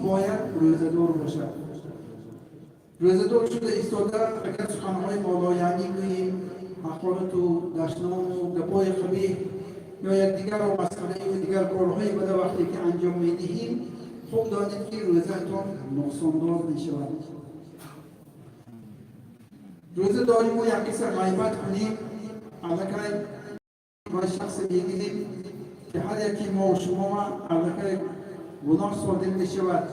باید روزه‌دار باشد. روزه‌دار شده ایستاده اگر سخنهای مالایعنی گوییم، مقالات و دشنام و گپای قبیح یا یکدیگر را مسخره و دیگر کارهای بد وقتی که انجام میدهیم، خوب دانید که روزهتان نقصاندار میشود. روزه داریم و یک کسی غیبت کنیم، الکی ما شخص میگیم که هر یکی ما و شما الکی گناه صادر میشود.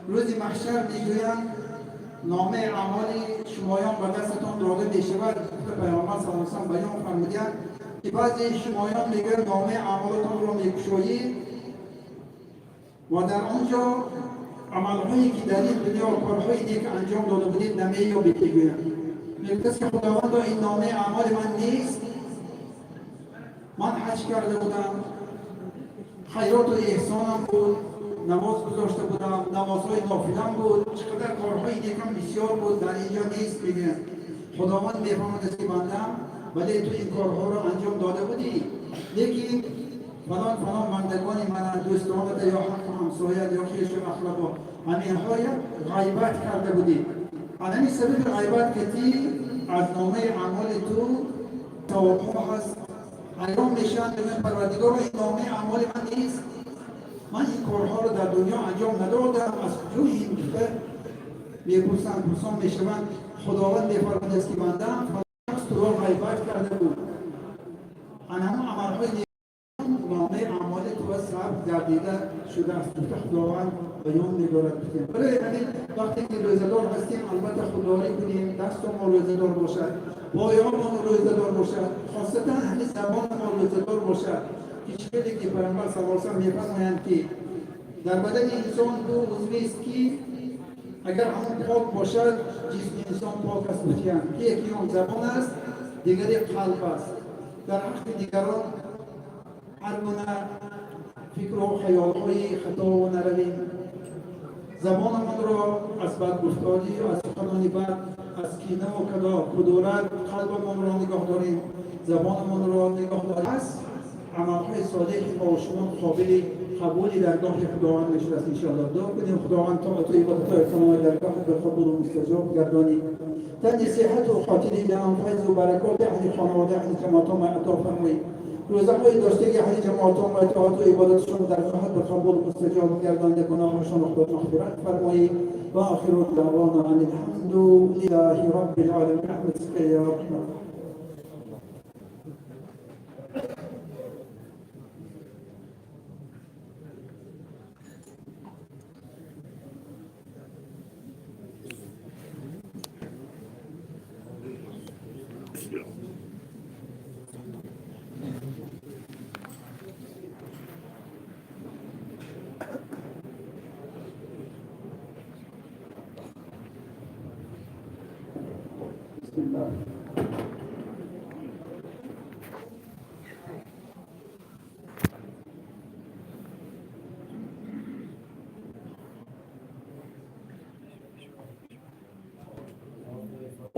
روز محشر میگویند نامه اعمال شمایان به دستتان داده میشود. پیامبر صلی الله علیه و آله بیان فرمودند که بعضی شمایان میگویند نامه اعمالتان را میگشایید و در آنجا عملهایی که در این دنیا کارهای نیک انجام داده بودید نمییابید. میگویند میگوید که خداوند این نامه اعمال من نیست، من حج کرده بودم، خیرات و احسانم بود، نماز گذاشته بودم، نمازهای نافله‌ام بود، چقدر کارهای نیکم بسیار بود، در اینجا نیست. میگه خداوند میفهمد که بندم ولی تو این کارها را انجام داده بودی، لیکن فلان بندگان من، دوستانت یا حق همسایت یا خویش و اخلاق همین‌های غیبت کرده بودی. همین سبب غیبت که از نامه اعمال تو توقع هست. ایام میشن بگن پروردگار این نامه اعمال من نیست، من این کارها رو در دنیا انجام ندادم، از کجا این میشه؟ میپرسن میشوند خداوند میفرماید است که بندم فلان تو را غیبت کرده بود. آن همه عملهای نامه اعمال تو ثبت گردیده شده است. خداوند بیان می‌دارد. برای همین وقتی که روزه‌دار هستیم البته خودداری کنیم، دست ما روزه‌دار باشد، پایه‌مان روزه‌دار باشد، خاصتا همین زبان ما روزه‌دار باشد. چیزی که پیامبر صلی الله علیه و آله می‌فرمایند که در بدن انسان دو عضوی است که اگر همون پاک باشد جسم انسان پاک است. که یکی آن زبان است، دیگری قلب است. در حق دیگران هر گونه فکر و خیال‌های خطا و نرویم. زبانمان را از بدگفتاری و از سخنان بد، از کینه و کدورت قلبمان را نگاه داریم، زبانمان را نگاه داریم. از عملهای صالح ما و شما قابل قبولی درگاه خداوند میشود است. انشاءالله دعا کنیم خداوند طاعت و عبادت‌های تمام درگاه به قبول و مستجاب گردانید. در نصیحت و خاطری جهان فیض و برکات اهل خانواده اهل جماعتان عطا فرمایید. روزهای داشته که اهل جماعتان و اطاعت و عبادتشان درگاه به قبول و مستجاب گردانید، گناهشان را خود مغفرت فرمایید. و آخر دعوانا ان الحمد لله رب العالمین. برحمتك یا رحمن.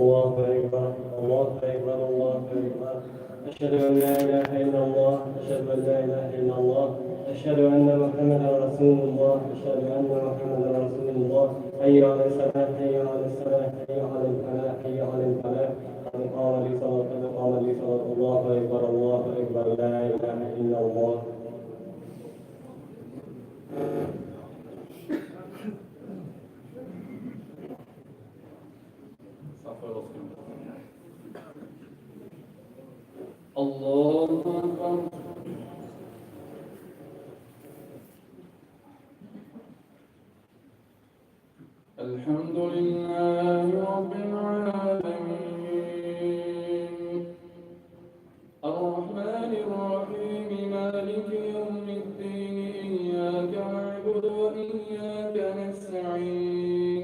الله أكبر الله أكبر الله أكبر. أشهد أن لا إله إلا الله أشهد أن لا إله إلا الله أشهد أن محمدا رسول الله أشهد أن محمدا رسول الله. حي على الصلاة حي على الصلاة حي على الفلاح حي على الفلاح. قد قام لي صلاة قد قام لي صلاة. الله أكبر الله أكبر لا إله إلا الله. الله أكبر. الحمد لله رب العالمين الرحمن الرحيم مالك يوم الدين إياك نعبد وإياك نستعين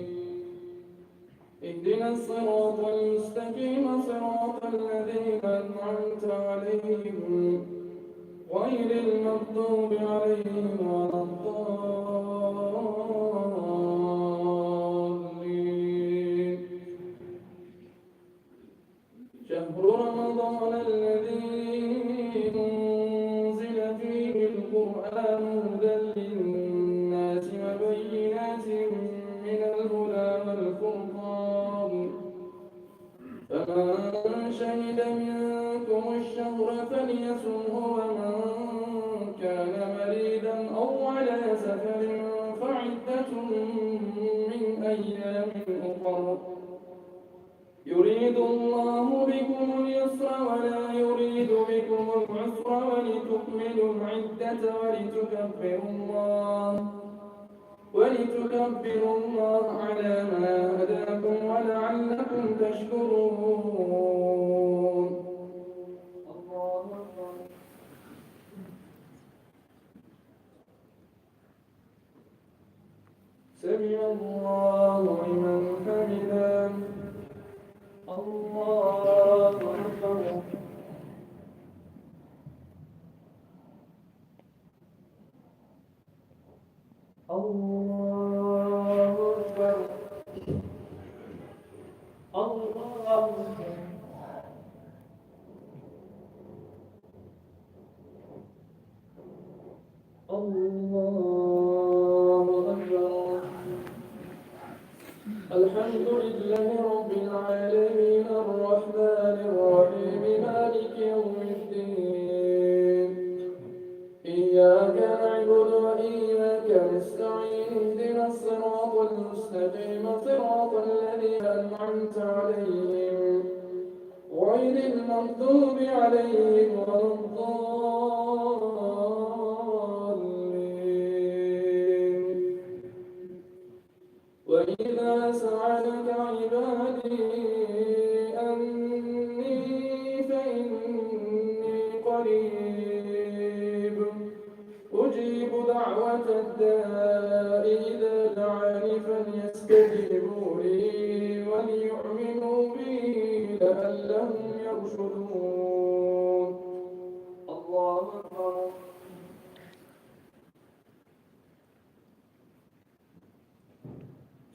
اهدنا الصراط المستقيم صراط الذين أنعمت عليهم غير المغضوب عليهم ولا الضالين. شهر رمضان الذي أنزل فيه القرآن هدى للناس وبينات بينات من الهدى والفرقان فمن شهد منكم الشهر فليصمه ومن كان مريضا أو على سفر فعدة من أيام أخر يريد الله بكم اليسر ولا يريد بكم العسر ولتكملوا العدة ولتكبروا الله على ما هداكم ولعلكم تشكرون. الله أكبر. سمع الله لمن حمده. الله أكبر. الله أكبر. الله أكبر. الله أكبر. الحمد لله رب العالمين الرحمن الرحيم مالك يوم الدين إياك نعبد وإياك نستعين اهدنا الصراط المستقيم صراط الذين أنعمت عليهم غير المغضوب عليهم ولا الضالين. وإذا سألك عبادي أني فإني قريب أجيب دعوة الداء إذا دعاني فليستجيبوا لي وليؤمنوا بي لعلهم يرشدون. الله أكبر.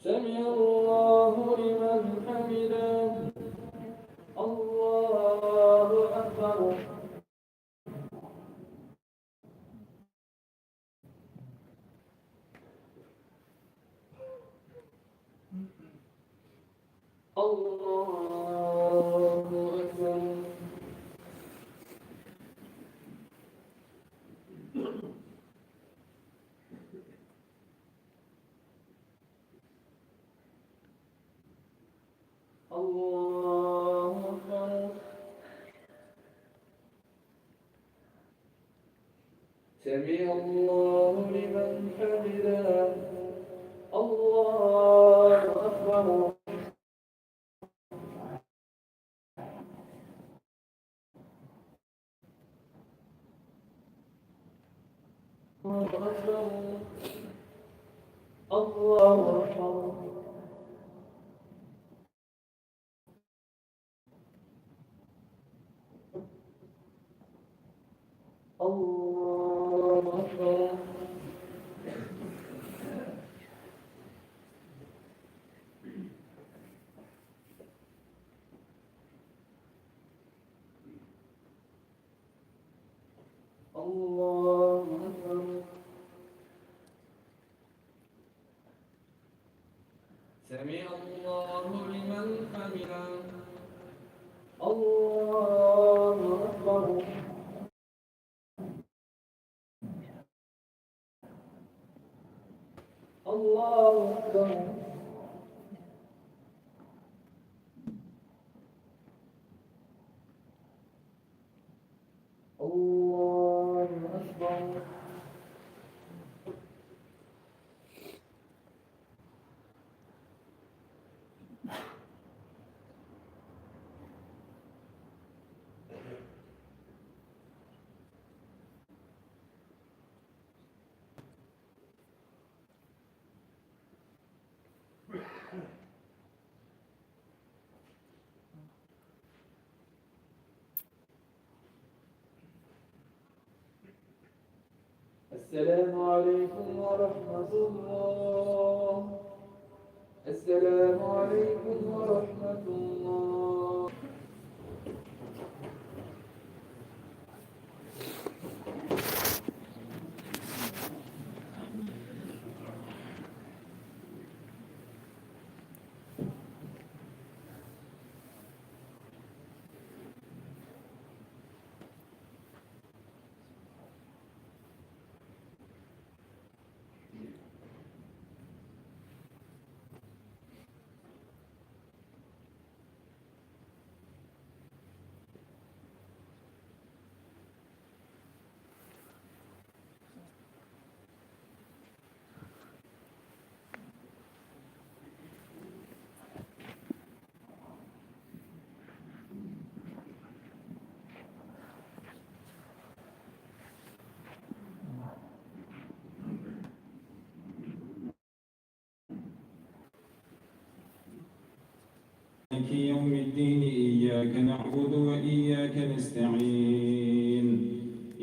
سمع الله لمن حمده. الله أكبر. الله أكبر. الله أكبر. سمع الله لمن حمده. الله أكبر. الله أكبر. الله أكبر. الله أكبر. الله أكبر. سمع الله لمن حمده. الله أكبر. الله أكبر. الله أكبر. السلام عليكم ورحمة الله. السلام عليكم ورحمة الله. مالك يوم الدين إياك نعبد وإياك نستعين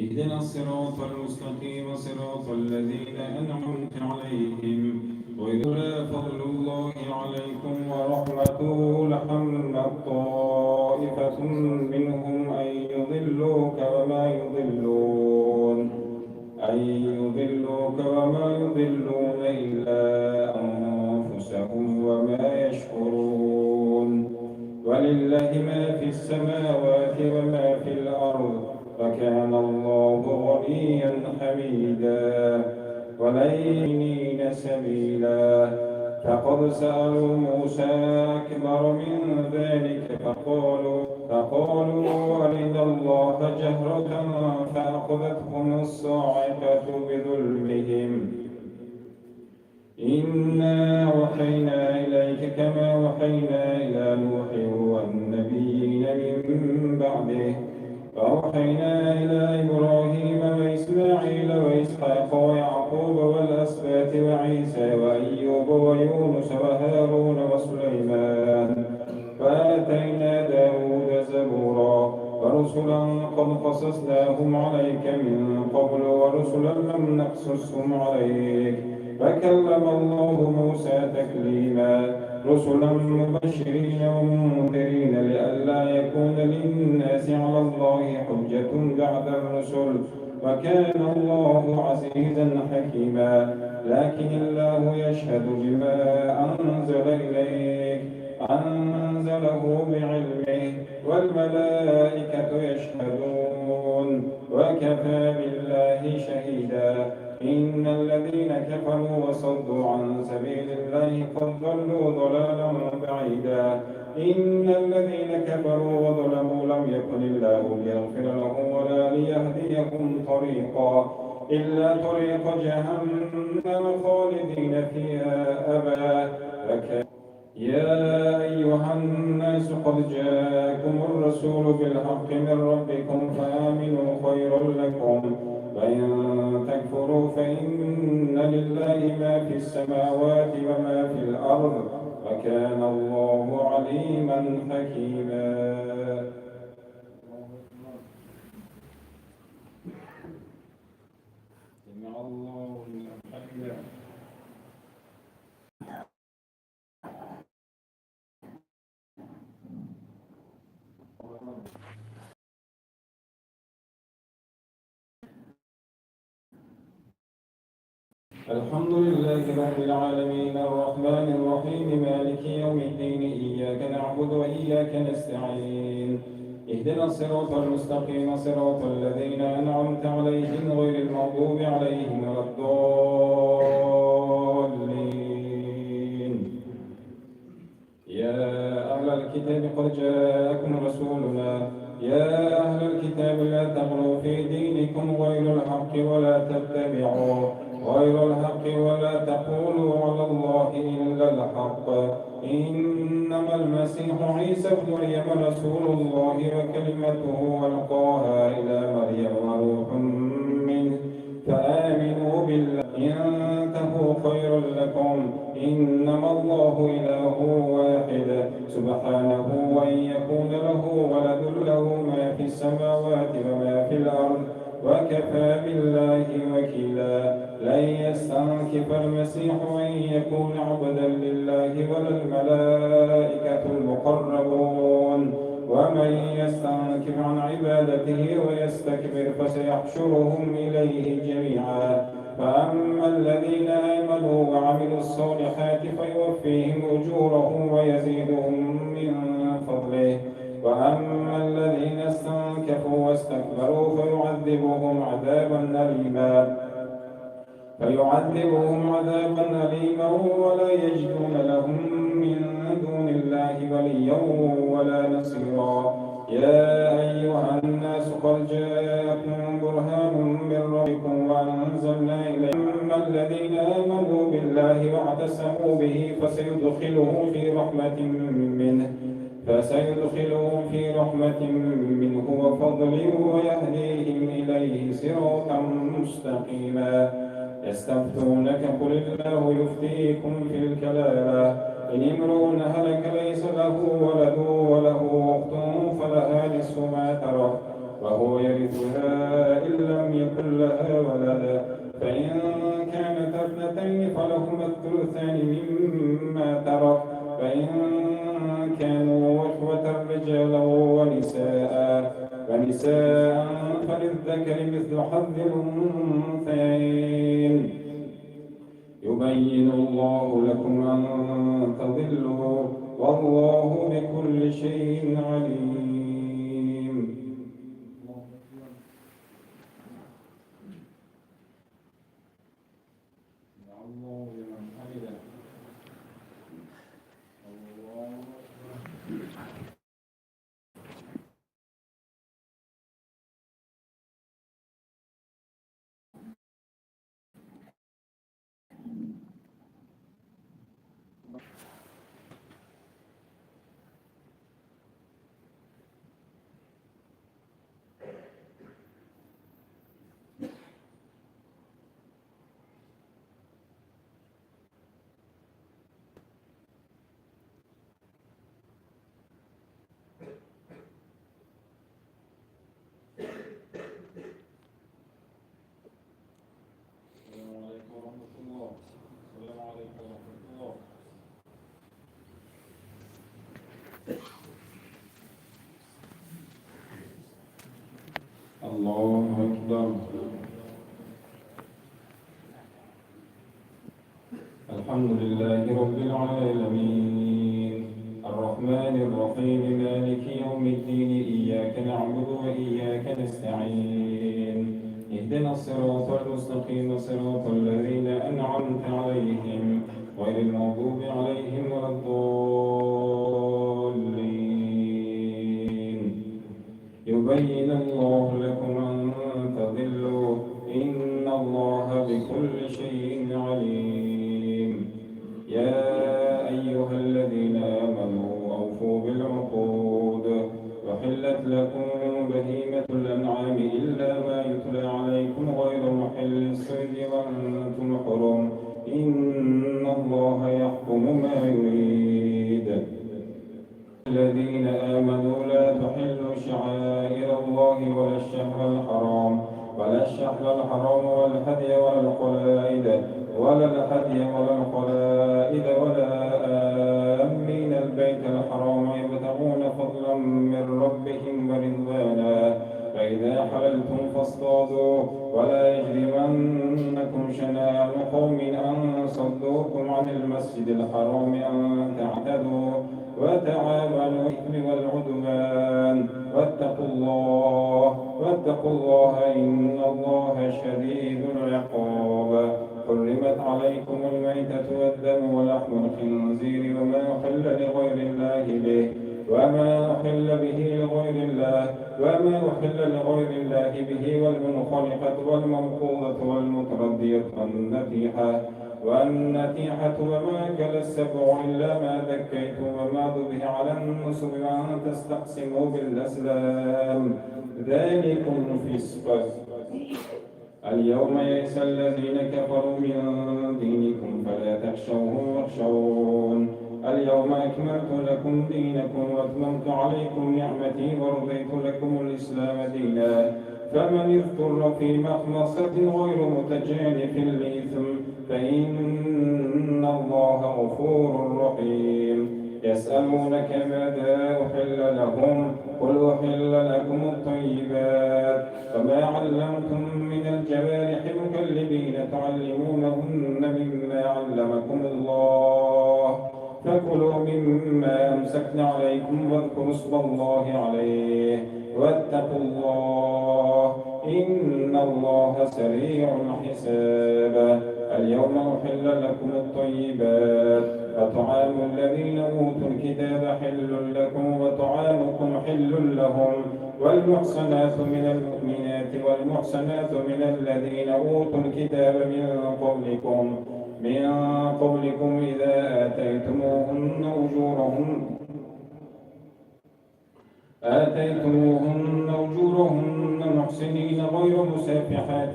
اهدنا الصراط المستقيم صراط الذين أنعمت عليهم غير فضل الله عليكم ورحمته لحمت طائفة منهم أن يضلوك وما يضلون إلا أنفسهم وما يشعرون ولله ما في السماوات وما في الأرض وكان الله غنيا حميدا ولين سبيلا فقد سألوا موسى أكبر من ذلك فقالوا أرنا الله جهرة فأخذتهم الصاعقة بظلمهم إنا أوحينا إليك كما أوحينا إلى نوح والنبيين من بعده فأوحينا إلى إبراهيم وإسماعيل وإسحاق ويعقوب والأسباط وعيسى وأيوب ويونس وهارون وسليمان وآتينا داود زبورا ورسلا قد قصصناهم عليك من قبل ورسلا لم نقصصهم عليك فكلم الله موسى تكليما رسلا مبشرين ومنذرين لئلا يكون للناس على الله حجة بعد الرسل وكان الله عزيزا حكيما لكن الله يشهد بما أنزل إليك أنزله بعلمه والملائكة يشهدون وكفى بالله شهيدا إن الذين كفروا وصدوا عن سبيل الله قد ضلوا ضلالا بعيدا إن الذين كفروا وظلموا لم يكن الله ليغفر لهم ولا ليهديهم طريقا إلا طريق جهنم خالدين فيها أبدا يا أيها الناس قد جاءكم الرسول بالحق من ربكم فآمنوا خيرا لكم وإن تكفروا فإن لله ما في السماوات وما في الأرض وكان الله عليما حكيما. سمع الله لمن حمده. الحمد لله رب العالمين الرحمن الرحيم مالك يوم الدين إياك نعبد وإياك نستعين اهدنا الصراط المستقيم صراط الذين أنعمت عليهم غير المغضوب عليهم ولا الضالين. يا أهل الكتاب قد جاءكم رسولنا يا أهل الكتاب لا تغلوا في دينكم غير الحق ولا تقولوا على الله إلا الحق إنما المسيح عيسى ابن مريم رسول الله وكلمته ألقاها إلى مريم وروح منه فآمنوا بالله ينتهوا خيرا لكم إنما الله إله واحد سبحانه وأن يكون له ولد له ما في السماوات وما في الأرض وكفى بالله وكيلا. لن يستنكف المسيح أن يكون عبدا لله ولا الملائكة المقربون ومن يستنكف عن عبادته ويستكبر فسيحشرهم إليه جميعا. فأما الذين آمنوا وعملوا الصالحات فيوفيهم أجورهم ويزيدهم من فضله وأما الذين استنكفوا واستكبروا فيعذبهم عذابا أليما ولا يجدون لهم من دون الله وليا ولا نصيرا. يا أيها الناس قد جاءكم برهان من ربكم وأنزلنا إليكم الذين آمنوا بالله واعتصموا به فسيدخلهم في رحمة منه وفضل ويهديهم إليه صراطا مستقيما. يستفتونك قل الله يفتيكم في الكلالة إن امرؤ هلك ليس له ولد وله أخت فلها نصف ما ترك وهو يرثها إن لم يكن لها ولد فإن كانت اثنتين فلهما الثلثان مما ترك فإن كانوا إخوة رجالا ونساء فللذكر مثل حظ الأنثيين يبين الله لكم أن تضلوا والله بكل شيء عليم. الله لمن حمده. الله أكبر. الحمد لله رب العالمين الرحمن الرحيم مالك يوم الدين إياك نعبد وإياك نستعين اهدنا الصراط المستقيم صراط الذين أنعمت عليهم غير المغضوب عليهم ولا الضالين يبين الله لكم أن تضلوا إن الله بكل شيء عليم. يا أيها الذين آمنوا أوفوا بالعقود وحلت لكم بهيمة الأنعام إلا ما يتلى عليكم غير محل الصيد وأنتم حرم إن الله يحكم ما يريد. الذين آمنوا لا تحلوا شعائر الله ولا الشهر الحرام والهدي ولا آمين البيت الحرام يبتغون فضلا من ربهم ورضوانا فإذا حللتم فاصطادوا ولا يجرمنكم شنآن قوم أن صدوكم عن المسجد الحرام أن تعتدوا وتعاونوا على الإثم والعدوان واتقوا الله إن الله شديد العقاب. حرمت عليكم الميتة والدم ولحم الخنزير وما أحل لغير الله به والمنخنقة والموقوذة والمتردية والنتيحة وما أكل السبع إلا ما ذكيتم وما ذبح على النصب وأن تستقسموا بالأزلام ذلكم فسق. اليوم يئس الذين كفروا من دينكم فلا تخشوهم واخشون. اليوم أكملت لكم دينكم وأتممت عليكم نعمتي ورضيت لكم الإسلام دينا فمن اضطر في مخمصة غير متجانف لإثم فإن الله غفور رحيم. يسألونك ماذا أحل لهم قل أحل لكم الطيبات وما علمتم من الجوارح مكلبين تعلمونهن مما علمكم الله فكلوا مما أمسكن عليكم واذكروا اسم الله عليه واتقوا الله إن الله سريع الحساب. اليوم أحل لكم الطيبات وطعام الذين أوتوا الكتاب حل لكم وطعامكم حل لهم والمحصنات من المؤمنات والمحصنات من الذين أوتوا الكتاب من قبلكم إذا آتيتموهن أجورهن محسنين غير مسافحات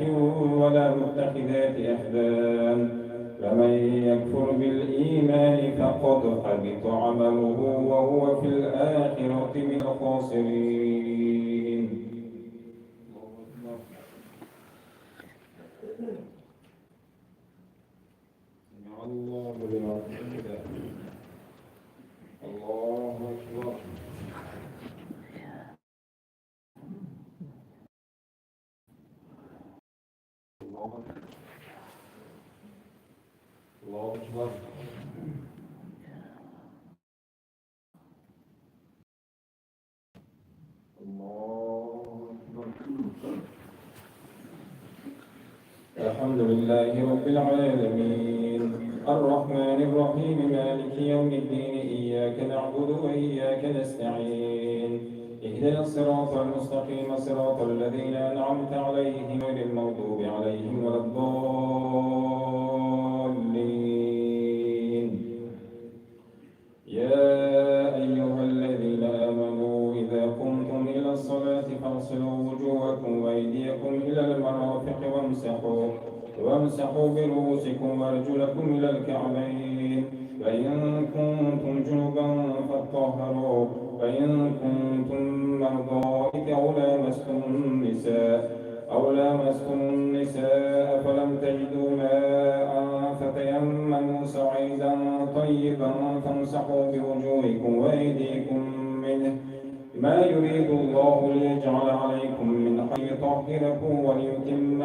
ولا متخذات أخدان فمن يكفر بالإيمان قد حبط عمله وهو في الآخرة من الخاسرين. الله لمن حمده. الله أكبر. الله أكبر. الحمد لله رب العالمين الرحمن الرحيم مالك يوم الدين إياك نعبد وإياك نستعين اهدنا الصراط المستقيم صراط الذين أنعمت عليهم غير المغضوب عليهم ولا الضالين. يا أيها الذين آمنوا إذا قمتم إلى الصلاة فاغسلوا وجوهكم وأيديكم إلى المرافق وامسحوا برؤوسكم وأرجلكم إلى الكعبين فإن كنتم جنبا فاطهروا فإن كنتم مرضى أو لامستم النساء فلم تجدوا ماء فتيمموا صعيدا طيبا فامسحوا بوجوهكم وأيديكم منه ما يريد الله ليجعل عليكم من حرج يطهركم وليتم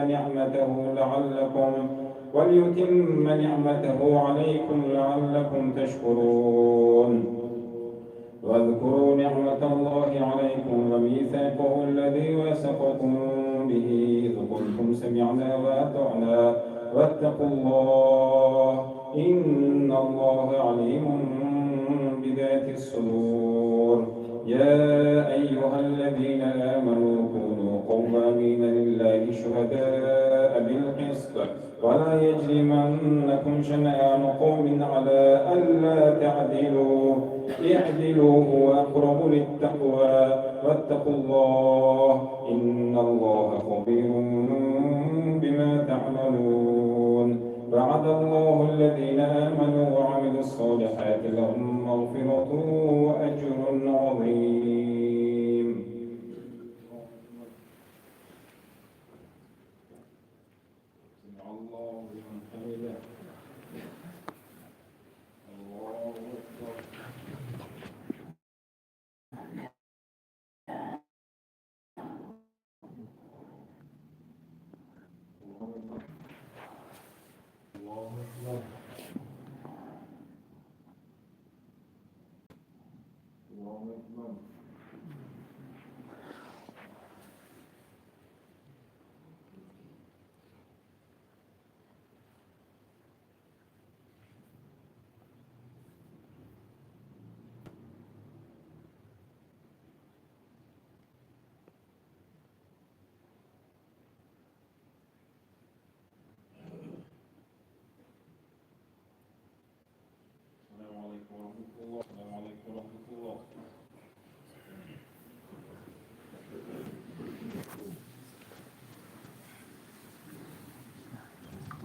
نعمته عليكم لعلكم تشكرون. واذكروا نعمة الله عليكم وميثاقه الذي وثقكم به إذ قلتم سمعنا وأطعنا واتقوا الله إن الله عليم بذات الصدور. يا أيها الذين آمنوا كونوا قوامين لله شهداء بالقسط ولا يجرمنكم شنآن قوم على ألا تعدلوا اعدلوا هو أقرب للتقوى واتقوا الله إن الله خبير بما تعملون. وعد الله الذين آمنوا وعملوا الصالحات لهم مغفرة وأجر عظيم. الله لمن حمده. الله أكبر. السلام عليكم ورحمة الله.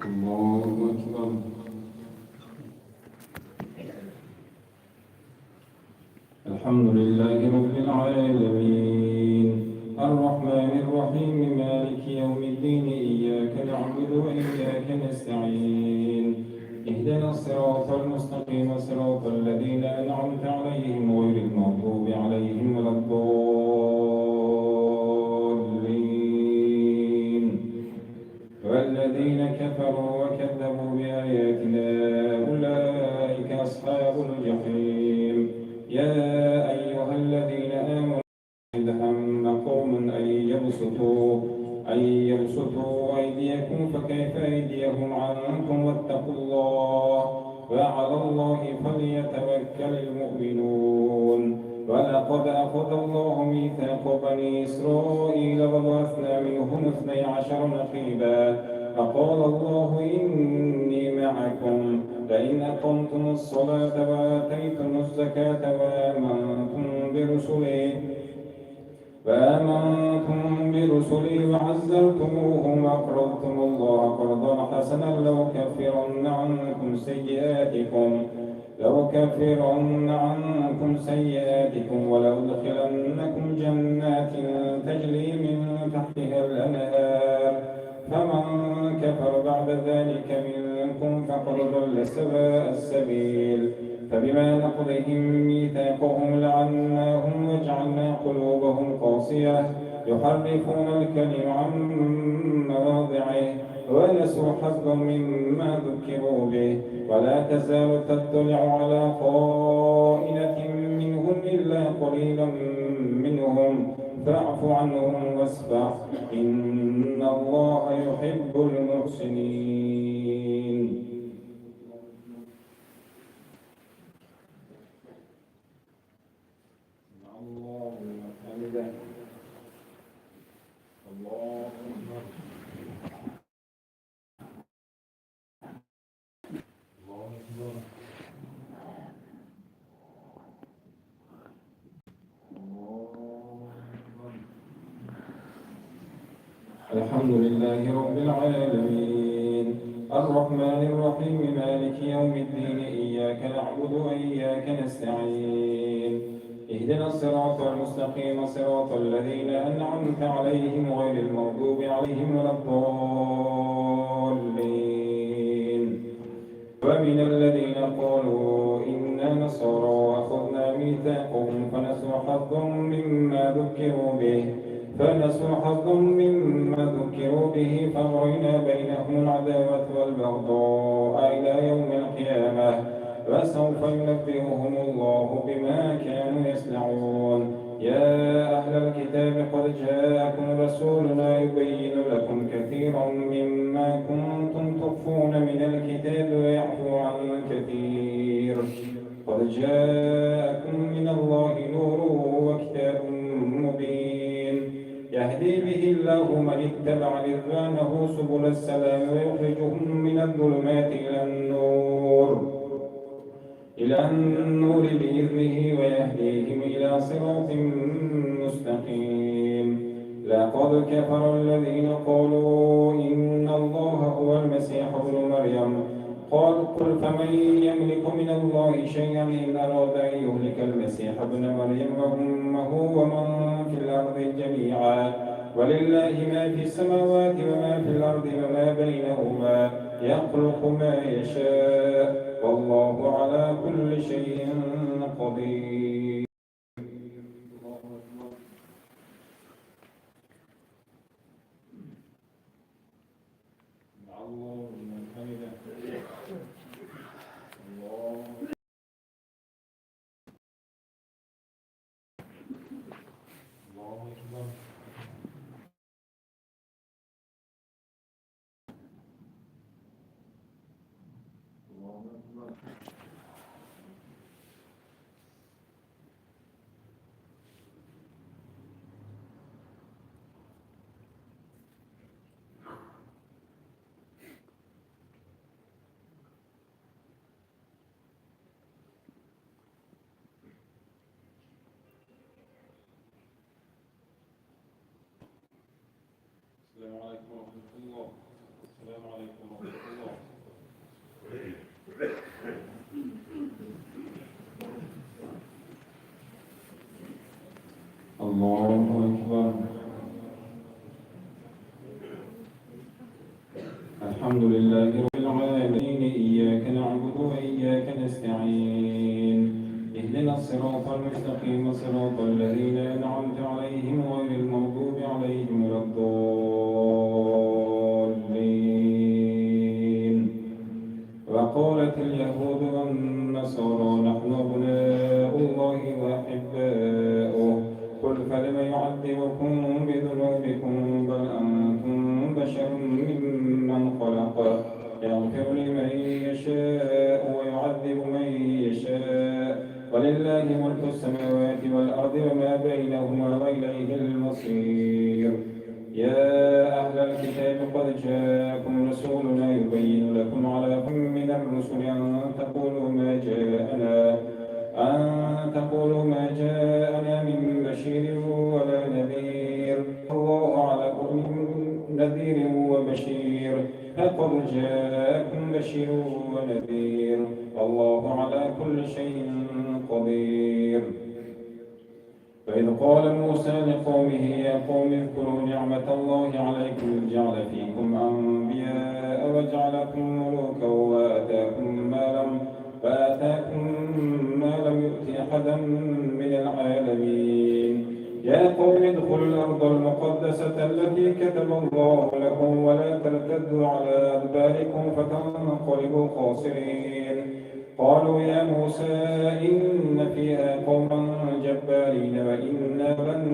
الله أكبر. الحمد لله رب العالمين الرحمن الرحيم مالك يوم الدين إياك نعبد وإياك نستعين اهدنا الصراط المستقيم صراط الذين أنعمت عليهم غير المغضوب عليهم ولا الضالين. والذين كفروا وكذبوا بآياتنا أولئك أصحاب الجحيم. يا أيها الذين آمنوا إذ هم قوم أن يبسطوا أيديكم فكيف أيديهم عنكم واتقوا الله وعلى الله فليتوكل المؤمنون. ولقد أخذ الله ميثاق بني إسرائيل وبعثنا منهم 12 نقيبا فقال الله إني معكم لئن أقمتم الصلاة وآتيتم الزكاة وآمنتم برسلي وعزرتموهم وأقرضتم الله قرضا حسنا لأكفرن عنكم سيئاتكم لأكفرن عنكم سيئاتكم ولأدخلنكم جنات تجري من تحتها الأنهار فمن كفر بعد ذلك منكم فقد ضل سواء السبيل فبما نقضهم ميثاقهم لعناهم وجعلنا قلوبهم قاسية يحرفون الكلم عن مواضعه ونسوا حظا مما ذكروا به ولا تزال تطلع على خائنة منهم إلا قليلا منهم فاعف عنهم واصفح إن الله يحب المحسنين. الله حمده الله أكبر الله أكبر الحمد لله رب العالمين الرحمن الرحيم مالك يوم الدين إياك نعبد وإياك نستعين اهدنا الصراط المستقيم صراط الذين أنعمت عليهم غير المغضوب عليهم ولا الضالين ومن الذين قالوا إنا نصارى أخذنا ميثاقهم فنسوا حظا مما ذكروا به فأغرينا بينهم العداوة والبغضاء إلى يوم القيامة وسوف ينبئهم الله بما كانوا يصنعون. يا أهل الكتاب قد جاءكم رسولنا يبين لكم كثيرا مما كنتم تخفون من الكتاب ويعفو عن كثير قد جاءكم من الله نور وكتاب مبين يهدي به الله من اتبع رضوانه سبل السلام ويخرجهم من الظلمات إلى النور بإذنه ويهديهم إلى صراط مستقيم. لقد كفر الذين قالوا إن الله هو المسيح ابن مريم قل فمن يملك من الله شيئا إن أراد أن يهلك المسيح ابن مريم وأمه ومن في الأرض جميعا ولله ما في السماوات وما في الأرض وما بينهما يخلق ما يشاء والله على كل شيء قدير. الله من حمده الله أكبر السلام عليكم ورحمة الله. السلام عليكم ورحمة الله. الله أكبر. الحمد لله رب العالمين إياك نعبد وإياك نستعين اهدنا الصراط المستقيم صراط الذين أنعمت عليهم غير المغضوب عليهم ولا الضالين. وقالت اليهود والنصارى نحن أبناء الله وأحباؤه قل فلم يعذبكم بذنوبكم بل أنتم بشر ممن خلق يغفر لمن يشاء ويعذب من يشاء ولله ملك السماوات والأرض وما بينهما وإليه المصير. يا أهل الكتاب قد جاءكم رسولنا يبين لكم على من الرسل أن تقولوا ما جاءنا من بشير ولا نذير الله على كل نذير وبشير فقد جاءكم بشير ونذير الله والله على كل شيء قدير. فإذ قال موسى لقومه يا قوم اذكروا نعمة الله عليكم إذ جعل فيكم أنبياء وجعلكم ملوكا وآتاكم ما لم يؤت أحدا من العالمين. يا قوم ادخلوا الأرض المقدسة التي كتب الله لكم ولا ترتدوا على أدباركم فتنقلبوا خاسرين. قالوا يا موسى إن فيها قوما جبارين وإنا لن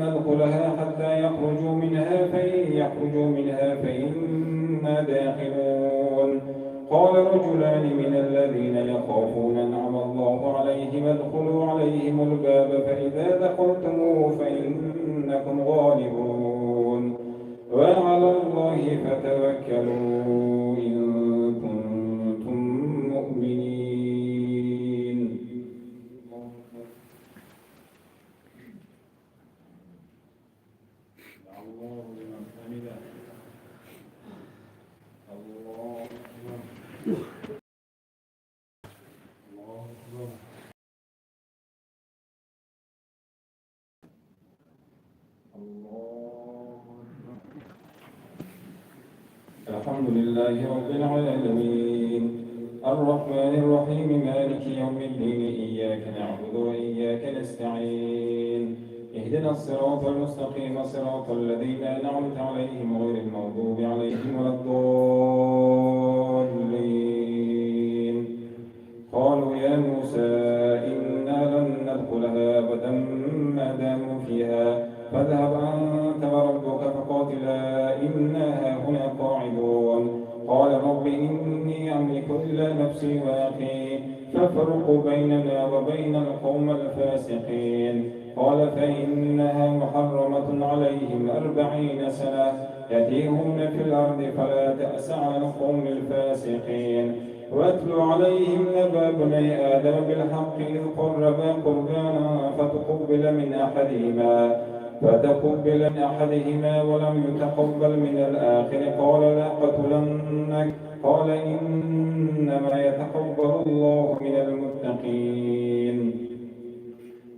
ندخلها حتى يخرجوا منها فإن يخرجوا منها فإنا داخلون. قال رجلان من الذين يخافون أنعم الله عليهم ادخلوا عليهم الباب فإذا دخلتموه فإنكم غالبون وعلى الله فتوكلوا إن كنتم مؤمنين. الله لمن حمده. الله أكبر. الله أكبر. الله أكبر. الحمد لله رب العالمين الرحمن الرحيم مالك يوم الدين إياك نعبد وإياك نستعين اهدنا الصراط المستقيم صراط الذين أنعمت عليهم غير المغضوب عليهم ولا الضالين. قالوا يا موسى إنا لن ندخلها أبدا ما داموا فيها فاذهب أنت وربك فقاتلا إنا هاهنا قاعدون. قال رب إني أملك إلا نفسي وأخي فافرق بيننا وبين القوم الفاسقين. قال فإنها محرمة عليهم 40 سنة يتيهون في الأرض فلا تأس على القوم الفاسقين. واتل عليهم نبأ ابني آدم بالحق إذ قربا قربانا فتقبل من أحدهما ولم يتقبل من الآخر قال لأقتلنك قال إنما يتقبل الله من المتقين.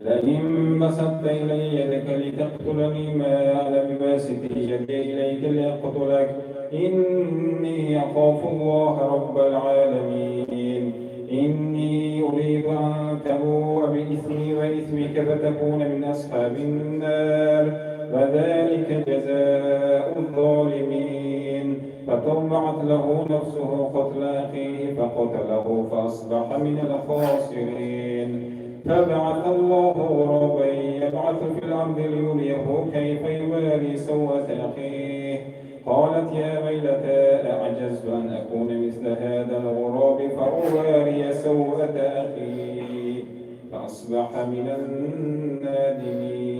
لئن بسطت إلي يدك لتقتلني ما أنا بباسط يدي إليك لأقتلك إني أخاف الله رب العالمين. إني أريد أن تبوء بإثمي وإثمك فتكون من أصحاب النار وذلك جزاء الظالمين. فطوعت له نفسه قتل أخيه فقتله فأصبح من الخاسرين. فبعث الله غرابا يبعث في الأرض ليريه كيف يواري سوءة أخيه. قالت يا ويلتى أعجزت أن أكون مثل هذا الغراب فأواري سوءة أخي فأصبح من النادمين.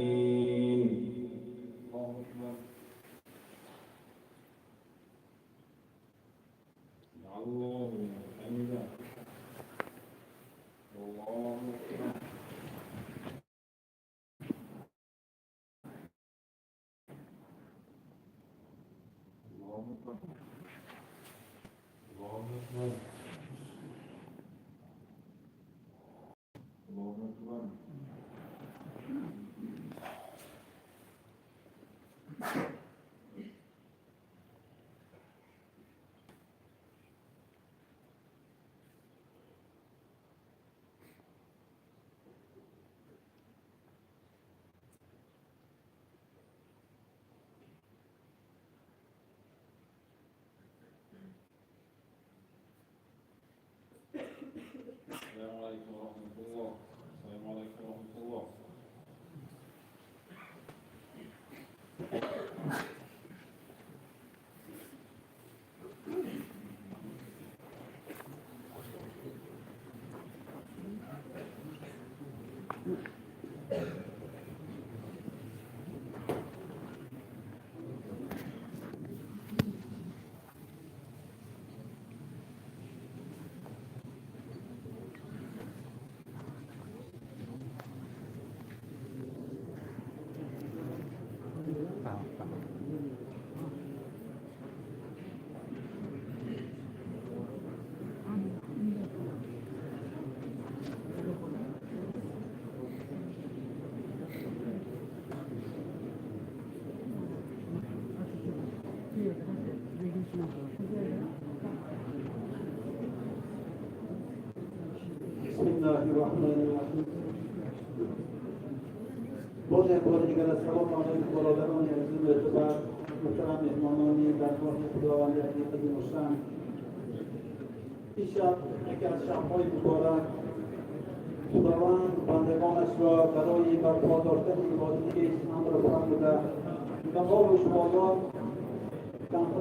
الله حمده. الله أكبر. السلام عليكم ورحمة الله. السلام عليكم ورحمة الله. بسم الله الرحمن الرحیم. باز یک بار دیگر از سلام آمد برادران عزیز معتبر، محترم مهمانان درگاه خداوند عزیز مشتم. این شب یکی از شب‌های مبارک خداوند بندگانش را برای برپا داشتن عبادت اسلام را فرموده و ما و شمایان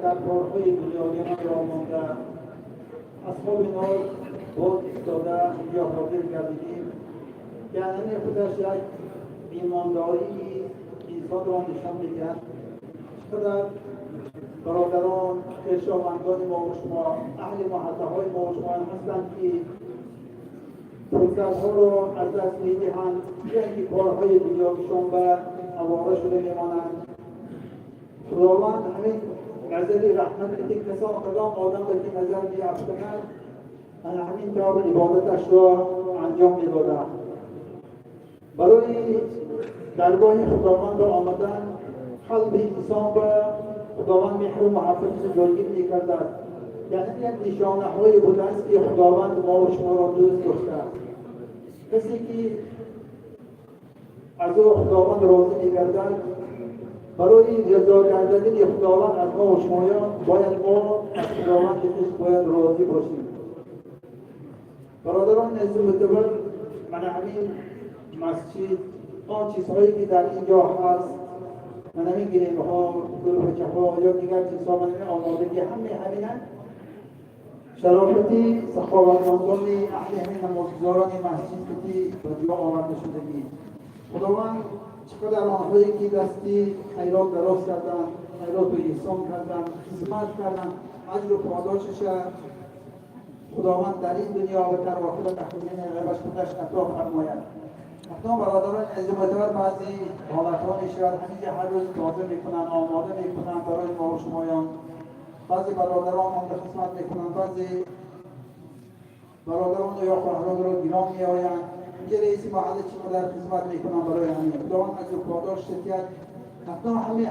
در کارهای دنیاییان را مانده اصحاب نار باز ایستاده یا حاضر گردیدیم که یعنی خودش یک ایمانداری انسان را نشان می‌دهد. چقدر برادران خویشاوندان ما و شما اهل محله‌های ما و شما هستند که فرصت‌ها را از دست می‌دهند، یعنی کارهای دنیاییشان به آواره شده می‌مانند. خداوند همین نظر رحمت بده کسان کدام آدم به که نظر می‌افکند همین طور عبادتش را انجام می‌دادند. برای درگاه خداوند را آمدن قلب انسان به خداوند مهر و محبت جایگیر می‌کرد. یعنی یک نشانه‌های بوده است که خداوند ما و شما را دوست داشته است. کسی که از او خداوند راضی می‌گردد برای رضا گردیدن خداوند از ما و شمایان باید ما از خداوند باید راضی باشیم. برادران عزیز معتبر، من همین مسجد آن چیزهایی که در اینجا هست، من همین گریم‌ها، گلوچه‌ها یا دیگر چیزها من همین آمادگی همینند شرافتی سخاوتمندان اهل همین نمازگزاران مسجد که به جا آورده شدگی. خداوند چقدر آنهایی که دستی خیرات دراز کردن، خیرات و احسان کردن، خدمت کردن، اجر و پاداشش خداوند در این دنیا و در آخرت تحویل غیبش خودش عطا فرماید. اکنون برادران عزیز معتبر بعضی حالت‌ها می‌شود همینجا هر روز تازه می‌کنن، آماده می‌کنن برای ما و شمایان. بعضی برادران آمده خدمت می‌کنن، بعضی برادران یا خواهران را گیران می‌آیند. اینجا رئیس محل چی در خدمت می‌کنن برای همین. خداوند از او پاداش ستید. اکنون همین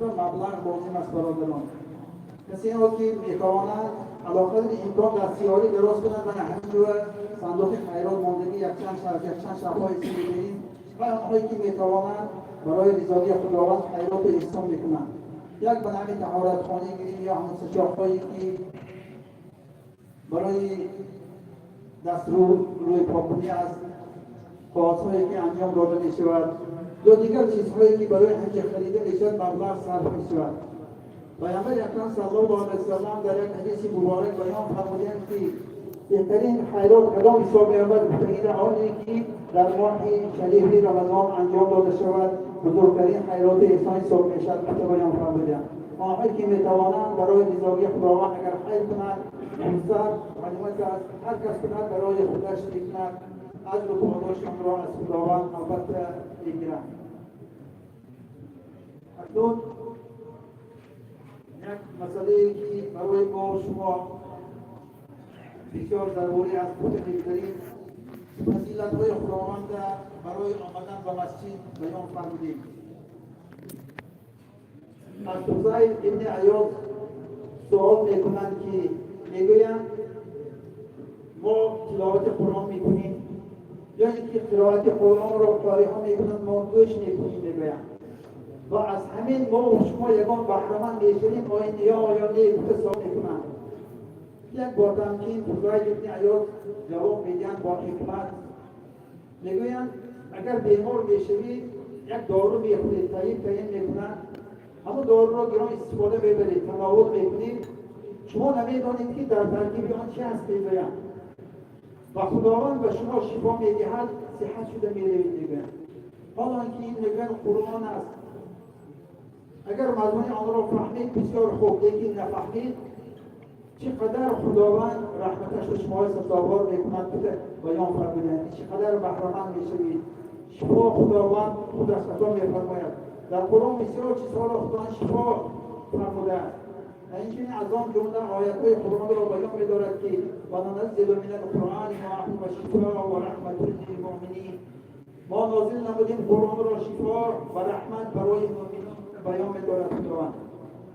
مبلغ لازم است برادران. کسی ها که می‌توانند علاقه امکان دستیاری دراز کنند و همینجور صندوق خیرات ماندگی یک چند شب‌های می‌گیریم و آنهایی که می‌توانند برای رضایی خداوند خیرات و احسان می‌کنند. یک به نام طهارتخانه گیریم یا همون سچاق‌هایی که برای دست روی پاکنی از کارهایی که انجام داده می‌شود یا دیگر چیزهایی که برای حج خریده می‌شود مبلغ صرف می‌شود. پیامبر اکرم صلی الله علیه و سلم در یک حدیث مبارک بیان فرمودند که بهترین خیرات کدام حساب می‌یابد؟ بهترین آنی که در ماه شریف رمضان انجام داده شود بزرگترین خیرات احسان حساب می‌شود. بیان فرمودند آنهایی که می‌توانند برای رضای خداوند اگر خیر کنند مستر معلومات است هر کس کند برای خودش می‌کند اجر و پاداش آن را از خداوند البته می‌گیرد. اکنون یک مسئله که برای ما و شما بسیار ضروری است خود بگذاریم فضیلت‌های خداوند برای آمدن به مسجد بیان فرمودیم. از فضیل ابن عیاض سوال میکنند که میگویند ما تلاوت قرآن میکنیم یا اینکه قرائت قرآن را قاری‌ها میکنند ما گوش میکنیم میگویند و از همین ما و شما یگان بهره‌مند میشویم آیا نه حساب میکنند. یک بار تمکین فضیل ابن عیاض جواب میدهند با حکمت میگویند اگر بیمار میشوید یک دارو میخورید تعیین میکنند همون دارو را گران استفاده ببرید تناول میکنید شما نمیدانید که در ترکیب آن چی هست میگویند و خداوند به شما شفا میدهد صحت شده میروید میگویند. حالا اینکه این میگویند قرآن است اگر مضمون آن را فهمید بسیار خوب لیکن نفهمید چقدر خداوند رحمتش به شما سزاوار میکند بیان فرمودند چقدر بهره‌مند میشوید. شفا خداوند خود از عطا میفرماید. در قرآن بسیار چیزها را خداوند شفا فرموده است. اینچنین از آن جمله آیت‌های قرآن را بیان می‌دارد که وننزل من القرآن ما هو شفاء و رحمة للمؤمنین. ما نازل نمودیم قرآن را شفا و رحمت برای مؤمنان بیان می‌دارد خداوند.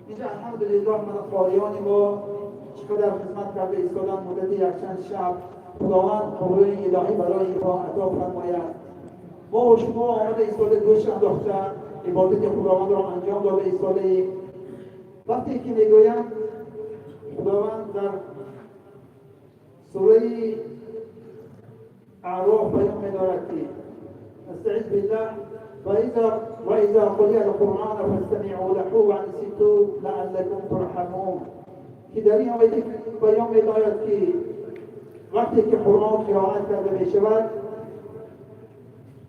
اینجا الحمدلله من قاریان ما چقدر خدمت کرده ایستادن مدت یک چند شب خداوند قبول الهی برای ما عطا فرماید. ما و شما آمده ایستاده گوش انداخته عبادت خداوند را انجام داده ایستاده. وقتی که میگویم خداوند در سوره اعراف بیان می‌دارد که استعذ بالله وإذا قرئ القرآن فاستمعوا له وانصتوا لعلكم ترحمون. که در این آیه بیان می‌دارد که وقتی که قرآن قرائت کرده می‌شود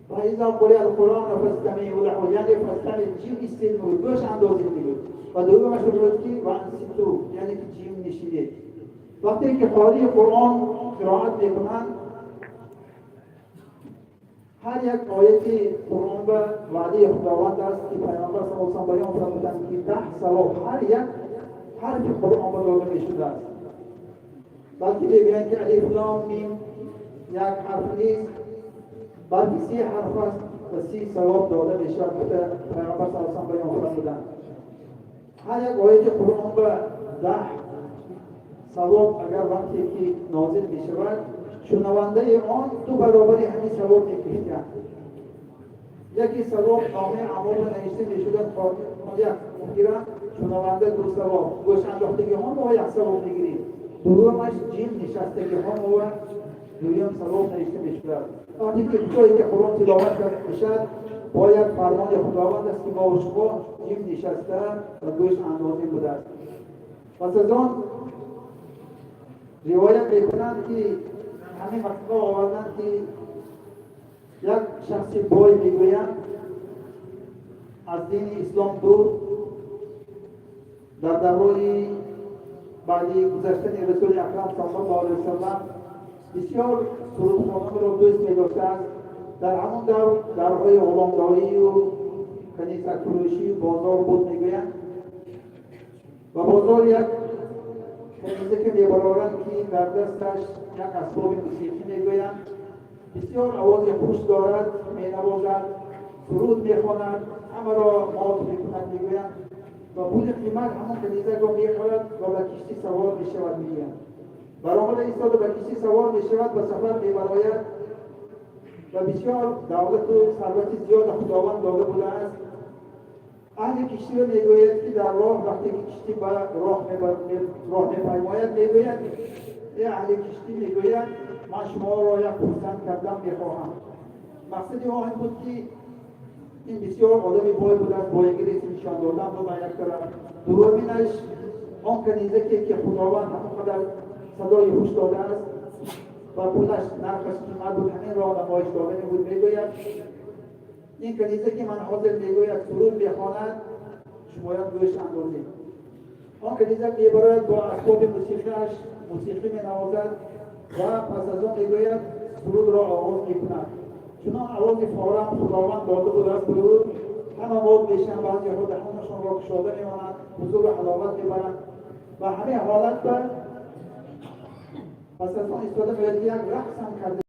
وإذا قرئ القرآن فاستمعوا له یعنی فاستمع جیم استمعوا گوش اندازید میگه و دومش بود که وانصتوا یعنی که جیم نشینید. وقتی که قاری قرآن قرائت می‌کنند هر یک آیه قرآن به وعده خداوند است که پیامبر صلی الله علیه و بیان فرمودند که 10 ثواب هر یک حرف قرآن به داده می‌شده است. بلکه بگویند که الف لام میم یک حرف نیست بلکه 30 حرف است و 30 ثواب داده می‌شود که پیامبر صلی الله علیه و بیان فرمودند. هر یک آیه قرآن به 10 ثواب اگر وقتی که نازل می‌شود شنونده آن 2 برابر همین ثواب می‌کشند. یکی ثواب نامه اعمال نوشته می‌شود یک مقدار شنونده 2 ثواب گوش انداختگی ها ما 1 ثواب می‌گیریم. دومش جیم نشستگی ها ما دویم ثواب نوشته می‌شود. وقتی که جایی که قرآن تلاوت کرده می‌شود باید فرمان خداوند است که ما و شما جیم نشسته و گوش اندازی بوده است. پس از آن روایت می‌کنند که همین مقطع آوردند که یک شخصی بای میگویند از دین اسلام دور در دوران بعدی گذشتن رسول اکرم صلی الله علیه وسلم بسیار سرودخوانان را دوست می‌داشته است. در همون درهای غلامداری و کنیسه فروشی و بازار بود میگویند و بازار یک کنیسه که میبرارند که در دستش یک اسباب موسیقی میگویند بسیار آواز خوش دارد مینوازد سرود میخواند همه را مات میکند میگویند و پول قیمت همون کنیسه را میخورد و به کشتی سوار میشود میگویند. برآمده ایستاده به کشتی سوار میشود و سفر میبراید و بسیار دولت و ثروت زیاد خداوند داده بوده است. اهل کشتی را میگوید که در راه وقتی که کشتی به راه میپیماید میگوید اهل کشتی میگوید من شما را یک پرسند کردم میخواهم. مقصد آن بود که این بسیار آدمی بای بود است بایگیری نشان دادن رو به یک طرف. دومینش آن کنیزه که خداوند همونقدر صدای خوش داده است و پولش نرخش قیمت بود همین را نمایش داده بود میگوید این کنیزه که من حاضر میگوید سرود بخواند شما یک گوش اندازید. آن کنیزه میبرد با اسباب موسیقیش موسیقی مینوازد و پس از آن میگوید سرود را آغاز میکند. چنان آواز فورا خداوند داده بود است سرود همه مات میشن بعضی ها دهانشان را گشاده میمانند حضور و حلاوت میبرند و همه حالت به پس از آن ایستاده میگوید یک رقص هم کرده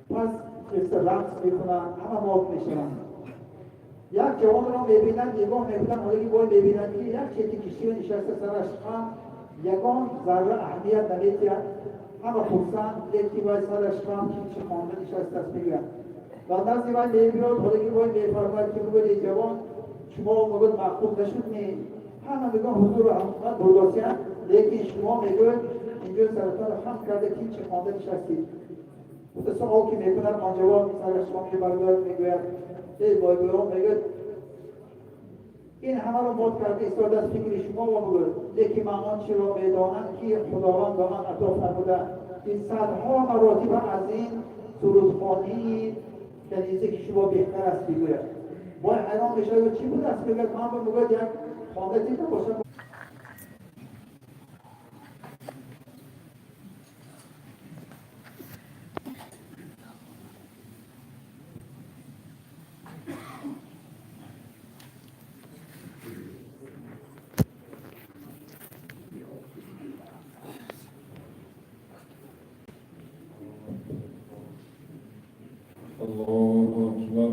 پس قصه رقص میکنند همه مات میشوند. یک جوان را میبینند نگاه میکنند حالا که باید میبینند که یک چیزی کشتی نشسته سرش هم یگان ذره اهمیت نمیدهد همه خرسند یکی باید سرش هم چی خوانده نشسته است میگویند و نزد وی میبیاد حالا که باید میفرماید که میگوید جوان شما میگوید مقبول نشد نی همه میگن حضور و حقیقت برداشتند لیکن شما میگوید اینجا سرتان خم کرده که چی خوانده نشستید. و سوال که میکنند آن جوان سرش را میبرد میگوید ای بایگویان میگوید این همه را مد کرده ایستاده از فکر شما و بگوید لیکن من آنچه را میدانم که خداوند به من عطا فرموده این صدها مراتب از این سرودخوانی کنیزه که شما بهتر است بگوید. باید حیران بشوید چی بود است بگوید من بگوید یک خوانده دیده باشد. الله أكبر.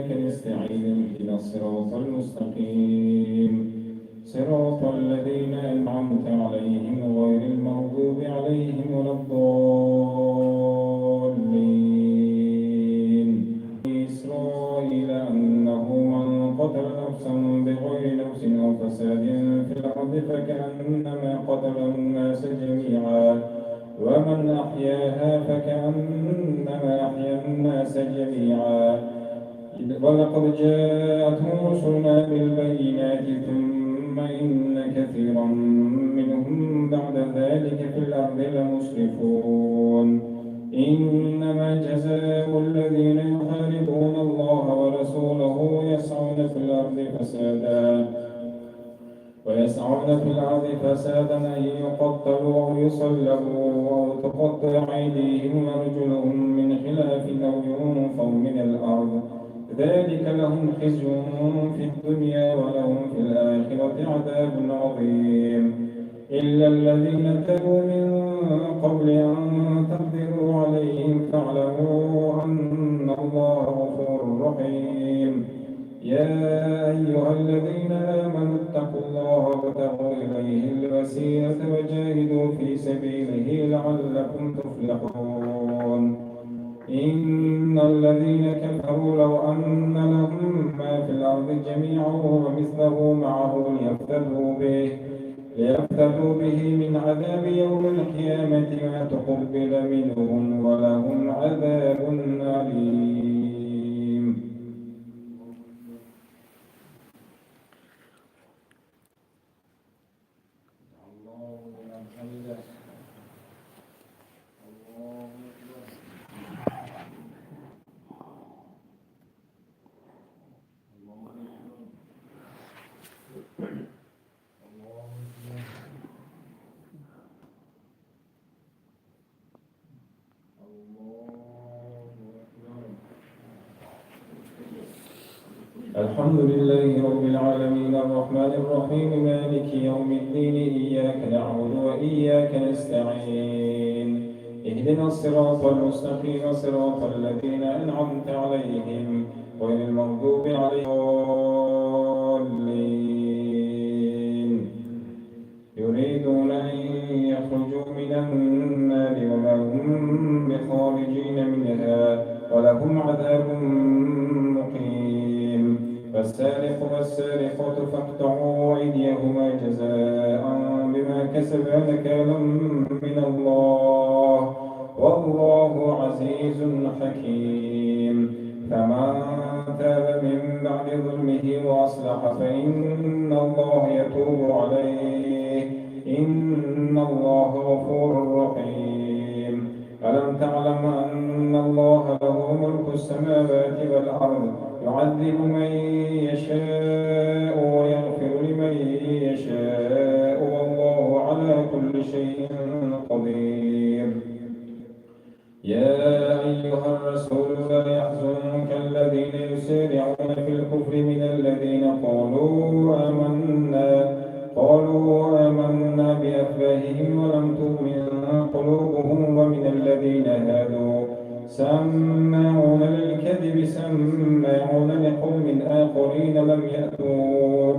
وإياك نستعين اهدنا الصراط المستقيم صراط الذين أنعمت عليهم غير المغضوب عليهم ولا الضالين إسرائيل أنه من قتل نفسا بغير نفس أو فساد في الأرض فكأنما قتل الناس جميعا ومن أحياها فكأنما أحيا الناس جميعا ولقد جاءتهم رسلنا بالبينات ثم إن كثيرا منهم بعد ذلك في الأرض لمسرفون إنما جزاء الذين يحاربون الله ورسوله ويسعون في الأرض فسادا أن يقتلوا أو يصلبوا أو تقطع أيديهم وأرجلهم من خلاف أو ينفوا من الأرض ذلك لهم خزي في الدنيا ولهم في الآخرة عذاب عظيم إلا الذين تابوا من قبل أن تقدروا عليهم فاعلموا أن الله غفور رحيم يا أيها الذين آمنوا اتقوا الله وابتغوا إليه الوسيلة وجاهدوا في سبيله لعلكم تفلحون إن الذين كفروا لو أن لهم ما في الأرض جميعا ومثله معه ليفتدوا به من عذاب يوم القيامة ما تقبل منهم ولهم عذاب أليم. الحمد لله رب العالمين الرحمن الرحيم مالك يوم الدين إياك نعبد وإياك نستعين اهدنا الصراط المستقيم صراط الذين أنعمت عليهم غير المغضوب عليهم الضالين يريدون أن يخرجوا من النار وما هم بخارجين منها ولهم عذاب مقيم فالسارق والسارقة فاقطعوا أيديهما جزاء بما كسبا نكالا من الله والله عزيز حكيم فمن تاب من بعد ظلمه وأصلح فإن الله يتوب عليه إن الله غفور رحيم ألم تعلم أن الله له ملك السماوات والأرض يعذب من يشاء ويغفر لمن يشاء والله على كل شيء قدير يا أيها الرسول لا يحزنك الذين يسارعون في الكفر من الذين قالوا آمنا بأفواههم ولم تؤمن قلوبهم ومن الذين هادوا سماعون للكذب سماعون لقوم آخرين لم يأتوك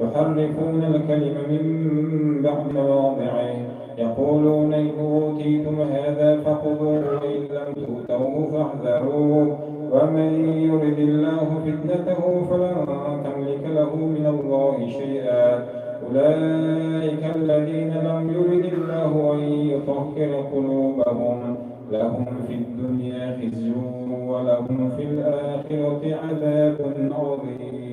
يحرفون الكلم من بعد مواضعه يقولون إن أوتيتم هذا فخذوه وإن لم تؤتوه فاحذروه ومن يرد الله فتنته فلن تملك له من الله شيئا أولئك الذين لم يرد الله أن يطهر قلوبهم لهم في الدنيا خزي ولهم في الآخرة عذاب عظيم.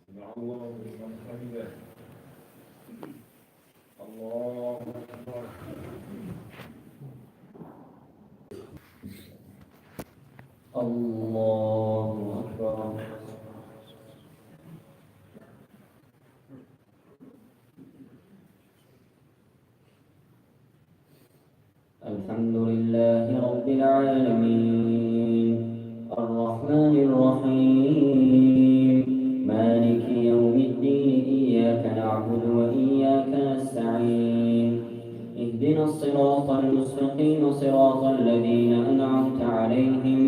سمع الله لمن حمده. الله أكبر. الله أكبر. الحمد لله رب العالمين الرحمن الرحيم مالك يوم الدين إياك نعبد وإياك نستعين صراط الذين أنعمت عليهم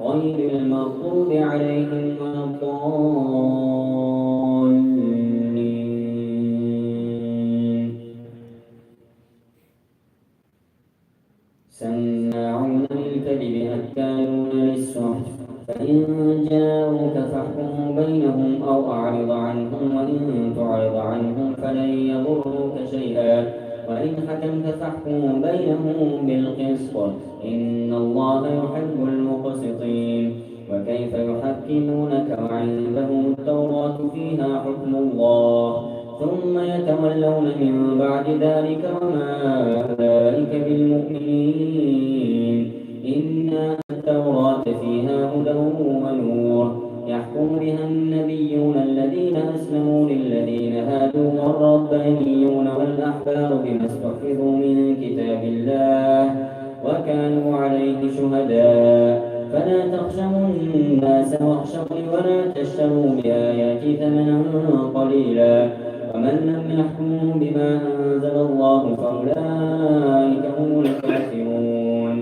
غير المغضوب عليهم ولا الضالين. سماعون للكذب أكالون للسحت فإن جاءوك فاحكم بينهم أو أعرض عنهم وإن تعرض عنهم فلن يضروك شيئا وإن حكمت فاحكم بينهم بالقسط إن الله يحب المقسطين. وكيف يحكمونك وعندهم التوراة فيها حكم الله ثم يتولون من بعد ذلك وما أولئك بالمؤمنين. إن التوراة فيها هدى ونور يحكم بها النبيون الذين أسلموا للذين هادوا والربانيون والأحبار بما استحفظوا من كتاب الله وكانوا عليه شهداء. فلا تخشوا الناس واخشوني ولا تشتروا بآياتي ثمنا قليلا ومن لم يحكم بما أنزل الله فأولئك هم الكافرون.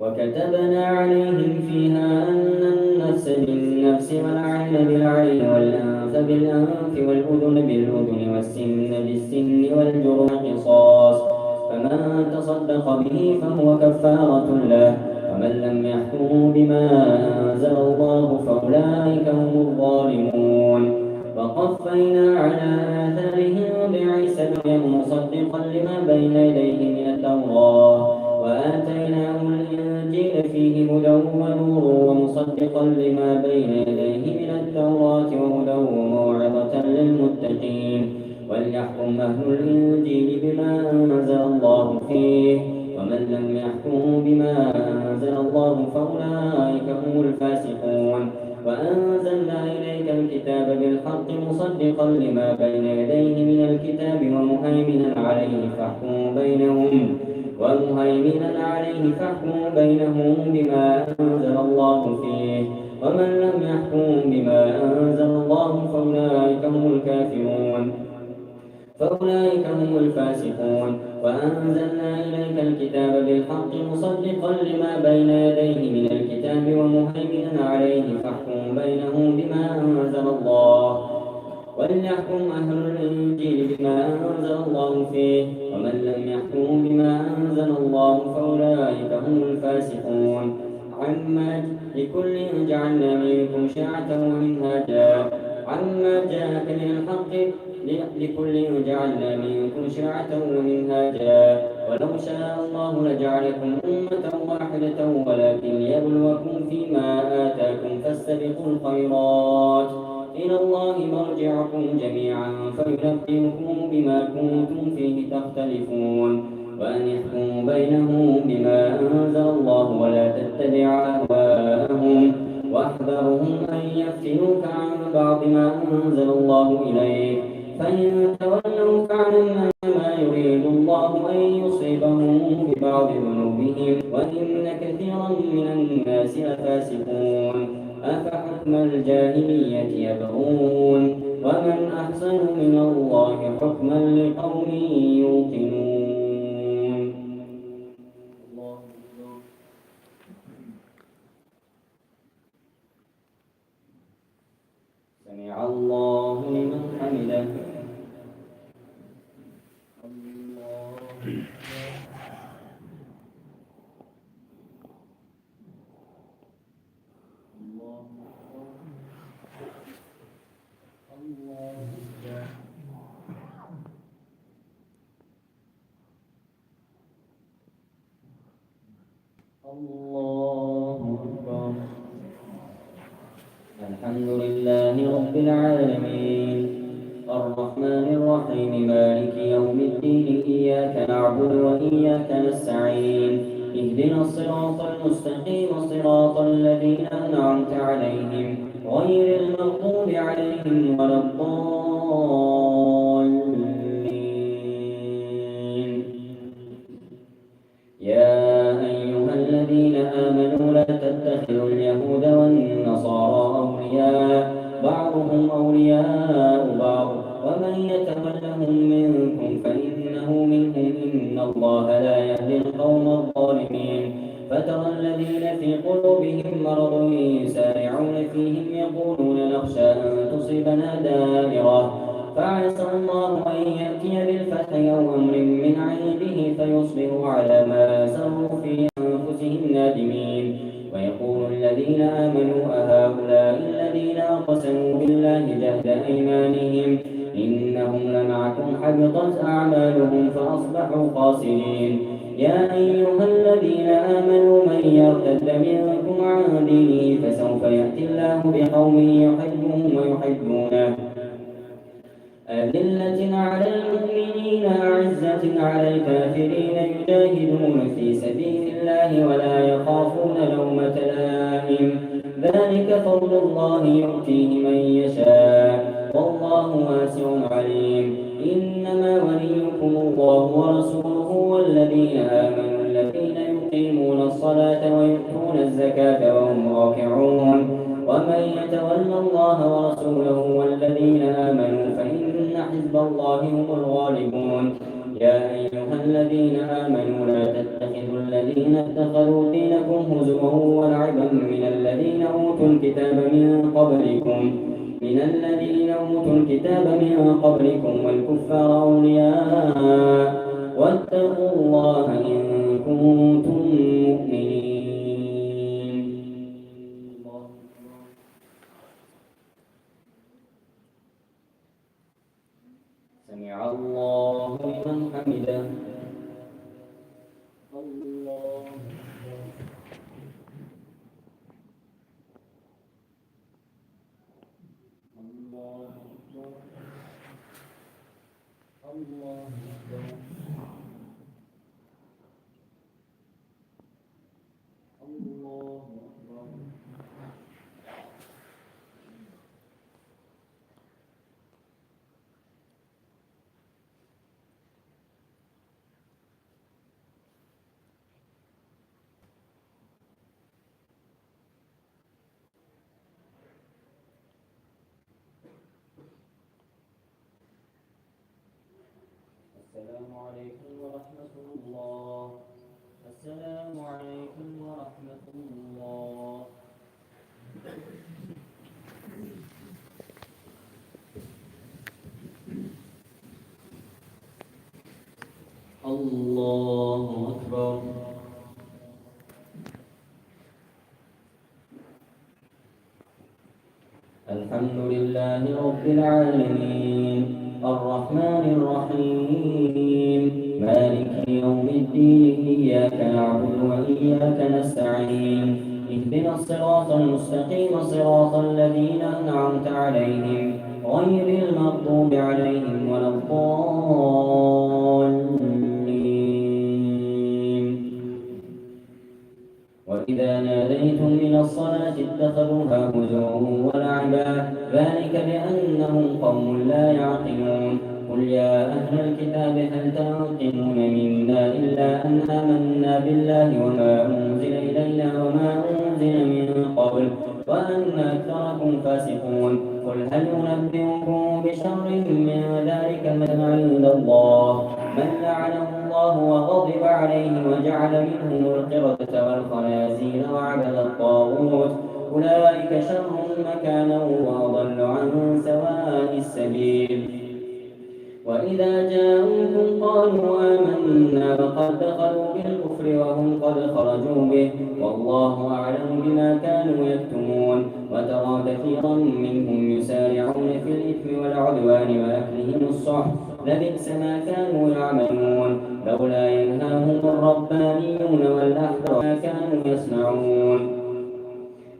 وكتبنا عليهم فيها أن النفس بالنفس والعين بالعين والأنف بالأنف والأذن بالأذن والسن بالسن والجروح قصاص فمن تصدق به فهو كفارة له ومن لم يحكم بما أنزل الله فأولئك هم الظالمون. وقفينا على آثارهم بعيسى ابن مريم مصدقا لما بين يديه من التوراة وآتيناه الإنجيل فيه هدى ونور ومصدقا لما بين يديه من التوراة وهدى وموعظة للمتقين. وليحكم أهل الإنجيل بما أنزل الله فيه ومن لم يحكم بما أنزل الله فأولئك هم الفاسقون. وأنزلنا إليك الكتاب بالحق مصدقا لما بين يديه من الكتاب ومهيمنا عليه فاحكم بينهم بما أنزل الله فيه ومن لم يحكم بما أنزل الله فأولئك هم الكافرون فأولئك هم الفاسقون. وأنزلنا إليك الكتاب بالحق مصدقا لما بين يديه من الكتاب ومهيمنا عليه فاحكم بينهم بما أنزل الله وليحكم أهل الإنجيل بما أنزل الله فيه ومن لم يحكم بما أنزل الله فأولئك هم الفاسقون. لكل جعلنا منكم شرعة ومنهاجا عما جاءك من الحق لكل جعلنا منكم شرعة ومنهاجا ولو شاء الله لجعلكم أمة واحدة ولكن ليبلوكم فيما آتاكم فاستبقوا الخيرات إلى الله مرجعكم جميعا فينبئكم بما كنتم فيه تختلفون. وأن يحكم بينهم بما أنزل الله ولا تتبع أهواءهم واحذرهم أن يفتنوك عن بعض ما أنزل الله إليك فإن تولوا فاعلم ما يريد الله أن يصيبهم ببعض ذنوبهم وإن كثيرا من الناس لفاسقون. أفحكم الجاهلية يبغون ومن أحسن من الله حكما لقوم يوقنون. سمع الله لمن حمده. الله أكبر. الحمد لله رب العالمين الرحمن الرحيم مالك يوم الدين إياك نعبد وإياك نستعين اهدنا الصراط المستقيم صراط الذين أنعمت عليهم غير المغضوب عليهم ولا الضالين. يا أيها الذين آمنوا لا تتخذوا اليهود والنصارى أولياء بعضهم أولياء بعض ومن يتولهم منكم فإنه منهم إن الله لا يهدي القوم قلوبهم مرض يسارعون فيهم يقولون نخشى أن تصيبنا دائرة فعسى الله أن يأتي بالفتح أو أمر من عنده فيصبحوا على ما أسروا في أنفسهم نادمين ويقول الذين آمنوا أهؤلاء الذين أقسموا بالله جهد أيمانهم إنهم لمعكم حبطت أعمالهم فأصبحوا خاسرين يا أيها الذين آمنوا من يرتد منكم عن دينه فسوف يأتي الله بقوم يحبهم ويحبونه أذلة على المؤمنين أعزة على الكافرين يجاهدون في سبيل الله ولا يخافون لومة لائم ذلك فضل الله يؤتيه من يشاء والله واسع عليم إنما وليكم الله ورسوله والذين آمنوا الذين يقيمون الصلاة ويؤتون الزكاة وهم راكعون ومن يتول الله ورسوله والذين آمنوا فإن حزب الله هم الغالبون يا أيها الذين آمنوا لا تتخذوا الذين اتخذوا دينكم هزوا ولعبا من الذين أوتوا الكتاب من قبلكم والكفار أولياء واتقوا الله إن كنتم مؤمنين سمع الله لمن حمده الله السلام عليكم ورحمة الله. السلام عليكم ورحمة الله. الله أكبر. الحمد لله رب العالمين الرحمن الرحيم مالك يوم الدين إياك نعبد وإياك نستعين اهدنا الصراط المستقيم صراط الذين أنعمت عليهم غير المغضوب عليهم ولا الضالين وإذا ناديتم من الصلاة اتخذوها هزوا ولعبا ذلك بأنهم قوم لا يعقلون قل يا أهل الكتاب هل تنقمون منا إلا أن آمنا بالله وما أنزل إلينا وما أنزل من قبل وأن أكثركم فاسقون قل هل أنبئكم بشر من ذلك مثلا عند الله من لعنه الله وغضب عليه وجعل منهم القردة والخنازير وعبد الطاغوت أولئك شر مكانا وأضل عن سواء السبيل وإذا جاءوكم قالوا آمنا وقد دخلوا بالكفر وهم قد خرجوا به والله أعلم بما كانوا يكتمون وترى كثيرا منهم يسارعون في الإثم والعدوان وأكلهم السحت لبئس ما كانوا يعملون لولا ينهاهم الربانيون والأحبار ما كانوا يصنعون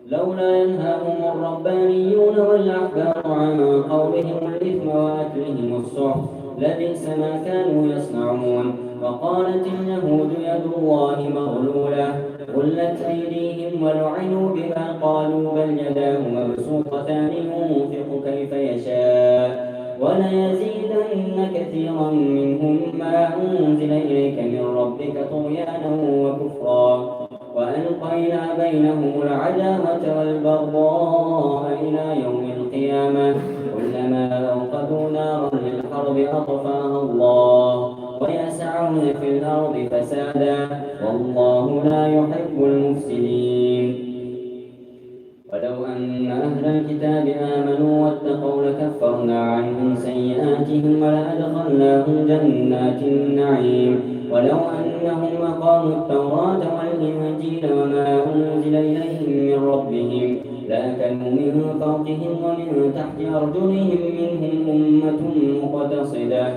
لولا ينهاهم الربانيون والأحبار عن قولهم الإثم وأكلهم السحت لبئس ما كانوا يصنعون وقالت اليهود يد الله مغلولة غلت أيديهم ولعنوا بما قالوا بل يداه مبسوطتان ينفق كيف يشاء وليزيدن كثيرا منهم ما أنزل إليك من ربك طغيانا وكفرا وألقينا بينهم العداوة والبغضاء إلى يوم القيامة كلما أوقدوا نارا للحرب أطفاها الله ويسعون في الأرض فسادا والله لا يحب المفسدين ولو أن أهل الكتاب آمنوا واتقوا لكفرنا عنهم سيئاتهم ولأدخلناهم جنات النعيم ولو أنهم أقاموا التوراة والإنجيل وما أنزل إليهم من ربهم لأكلوا من فوقهم ومن تحت أرجلهم منهم أمة مقتصدة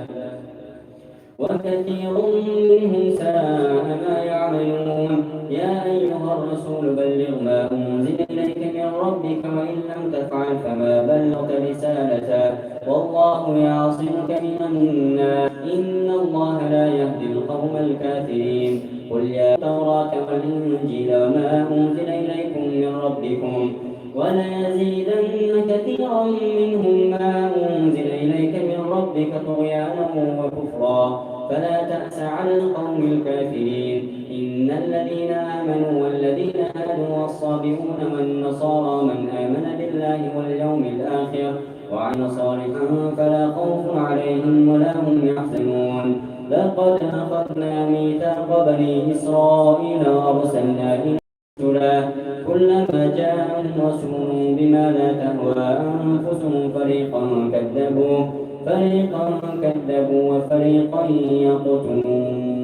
وكثير منهم ساء ما يعملون يا أيها الرسول بلغ ما أنزل إليك من ربك وإن لم تفعل فما بلغت رسالته والله يعصمك من الناس إن الله لا يهدي القوم الكافرين قل يا التوراة والإنجيل وما أنزل إليكم من ربكم وليزيدن كثيرا منهم ما أنزل إليك من ربك طغيانا وكفرا فلا تأس على القوم الكافرين إن الذين آمنوا والذين هادوا والصابئون والنصارى من آمن بالله واليوم الآخر وعمل صالحا فلا خوف عليهم ولا هم يحزنون لقد أخذنا ميثاق بني إسرائيل وأرسلنا إليهم رسلا كلما جاءهم رسول بما لا تهوى أنفسهم فريقا كذبوا وفريقا يقتلون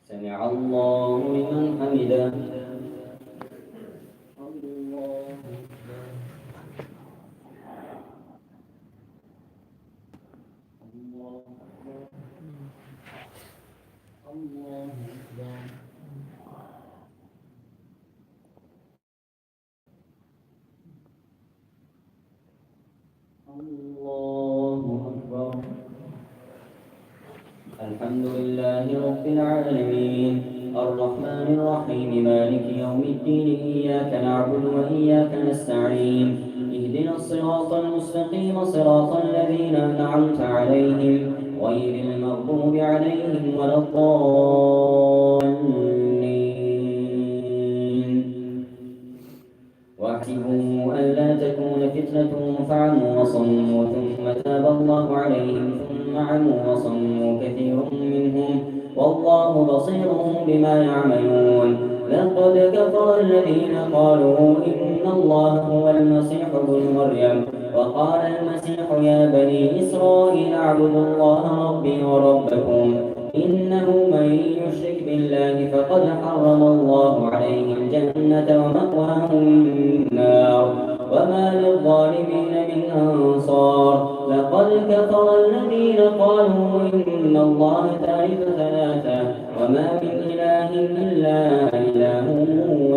سمع الله لمن حمده الله أكبر الحمد لله رب العالمين الرحمن الرحيم مالك يوم الدين إياك نعبد وإياك نستعين اهدنا الصراط المستقيم صراط الذين أنعمت عليهم غير المغضوب عليهم ولا الضالين واحسبوا ألا تكون فتنة فعموا وصموا ثم تاب الله عليهم ثم عموا وصموا كثير منهم والله بصير بما يعملون لقد كفر الذين قالوا إن الله هو المسيح ابن مريم وقال المسيح يا بني إسرائيل اعبدوا الله ربي وربكم إنه من يشرك بالله فقد حرم الله عليه الجنة ومأواه النار وما للظالمين من أنصار لقد كفر الذين قالوا إن الله ثالث ثلاثة وما من إله إلا إله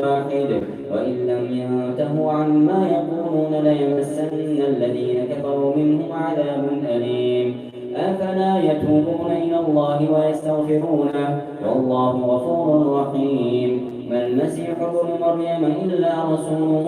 واحد وإن لم ينتهوا عما يقولون ليمسن الذين كفروا منهم عذاب أليم أفلا يتوبون إلى الله ويستغفرونه والله غفور رحيم ما المسيح ابن مريم إلا رسول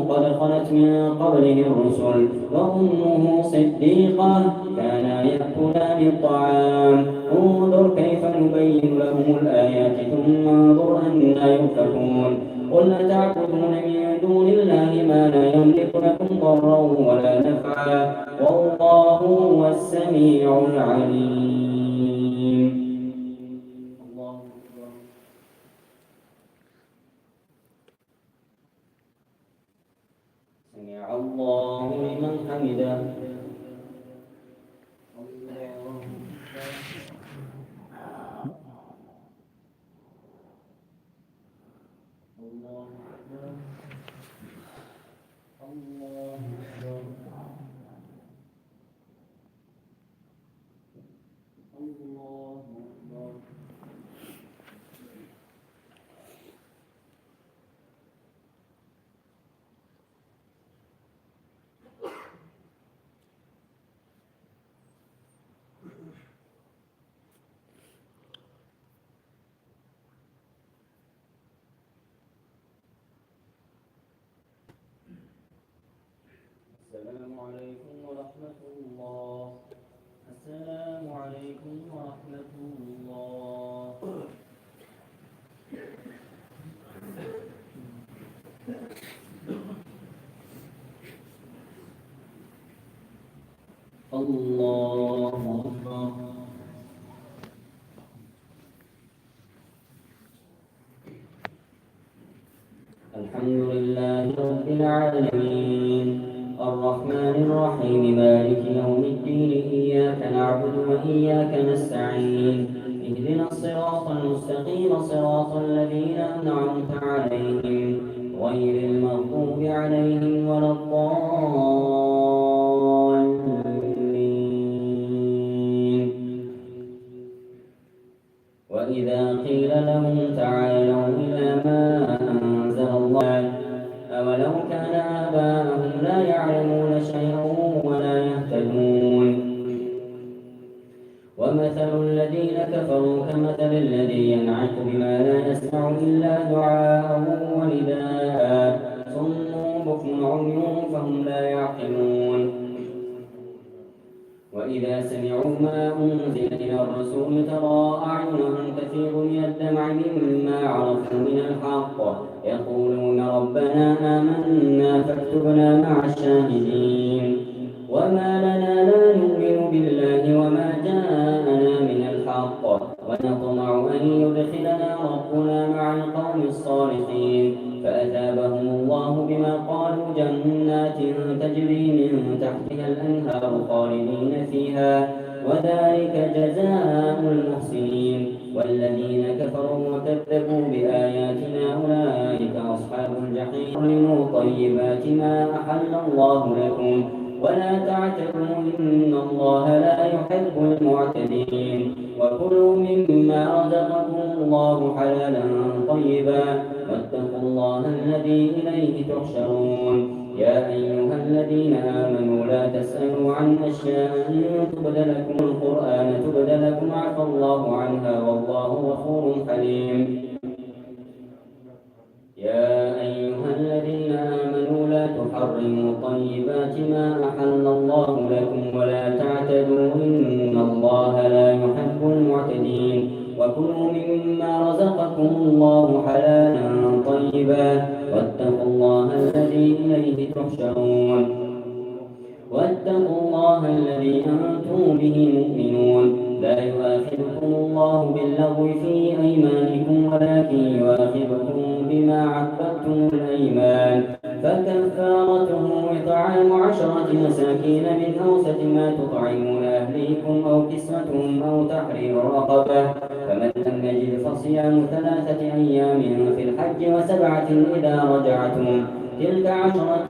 قد خلت من قبله الرسل وأمه صديقة كانا يأكلان الطعام انظر كيف نبين لهم الآيات ثم انظر أنا يؤفكون قل أتعبدون من دون الله ما لا يملك لكم ضرا ولا نفعا والله هو السميع العليم الله أكبر سمع الله لمن حمده السلام عليكم ورحمة الله السلام عليكم ورحمة الله الله أكبر الحمد لله رب العالمين الرحمن الرحيم مالك يوم الدين إياك نعبد وإياك نستعين اهدنا الصراط المستقيم صراط الذين أنعمت عليهم غير المغضوب عليهم ولا الضالين وإذا قيل لهم تعالوا إلى ما أنزل الله أولو كان آباءهم لا يعلمون شيئا ولا يهتدون ومثل الذين كفروا كمثل الذي ينعق بما لا يسمع إلا دعاء ونداء صم بكم عمي فهم لا يعقلون وإذا سمعوا ما أنزل إلى الرسول ترى أعينهم تفيض من الدمع مما عرفوا من الحق يقولون ربنا آمنا فاكتبنا مع الشاهدين وما لنا لا نؤمن بالله وما جاءنا من الحق ونطمع أن يدخلنا ربنا مع القوم الصالحين فأثابهم الله بما قالوا جنات تجري من تحتها الأنهار خالدين فيها وذلك جزاء المحسنين والذين كفروا وكذبوا بآياتنا أولئك أصحاب الجحيم حرموا طيبات ما أحل الله لكم ولا تعتدوا إن الله لا يحب المعتدين وكلوا مما رزقكم الله حلالا طيبا واتقوا الله الذي إليه تحشرون يا أيها الذين آمنوا لا تسألوا عن أشياء إن تبد لكم القرآن تبد لكم عفى الله عنها والله غفور حليم يا أيها الذين آمنوا لا تحرموا طيبات ما أحل الله لكم ولا تعتدوا إن الله لا يحب المعتدين وكلوا مما رزقكم الله حلالا طيبا واتقوا الله الذي إليه تحشرون واتقوا الله الذي أنتم به مؤمنون لا يؤاخذكم الله باللغو في أيمانكم ولكن يؤاخذكم بما عقدتم الأيمان فكفارته إطعام 10 مساكين من أوسط ما تطعمون أهليكم أو كسوتهم أو تحرير رقبة فمن لم يجد فصيام 3 أيام في الحج و7 إذا رجعتم تلك 10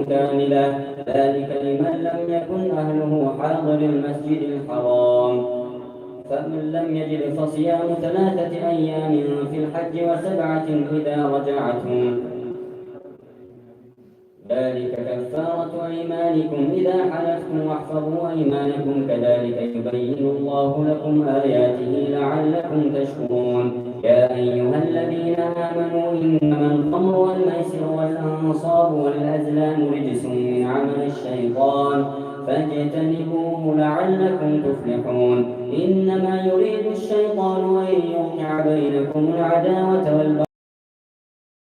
كاملة ذلك لمن لم يكن أهله حاضر المسجد الحرام فمن لم يجد فصيام 3 أيام في الحج و7 إذا رجعتم ذلك كفارة أيمانكم إذا حلفتم واحفظوا أيمانكم كذلك يبين الله لكم آياته لعلكم تشكرون يا أيها الذين آمنوا إنما الخمر والميسر والأنصاب والأزلام رجس من عمل الشيطان فاجتنبوه لعلكم تفلحون إنما يريد الشيطان أن يوقع بينكم العداوة والبغضاء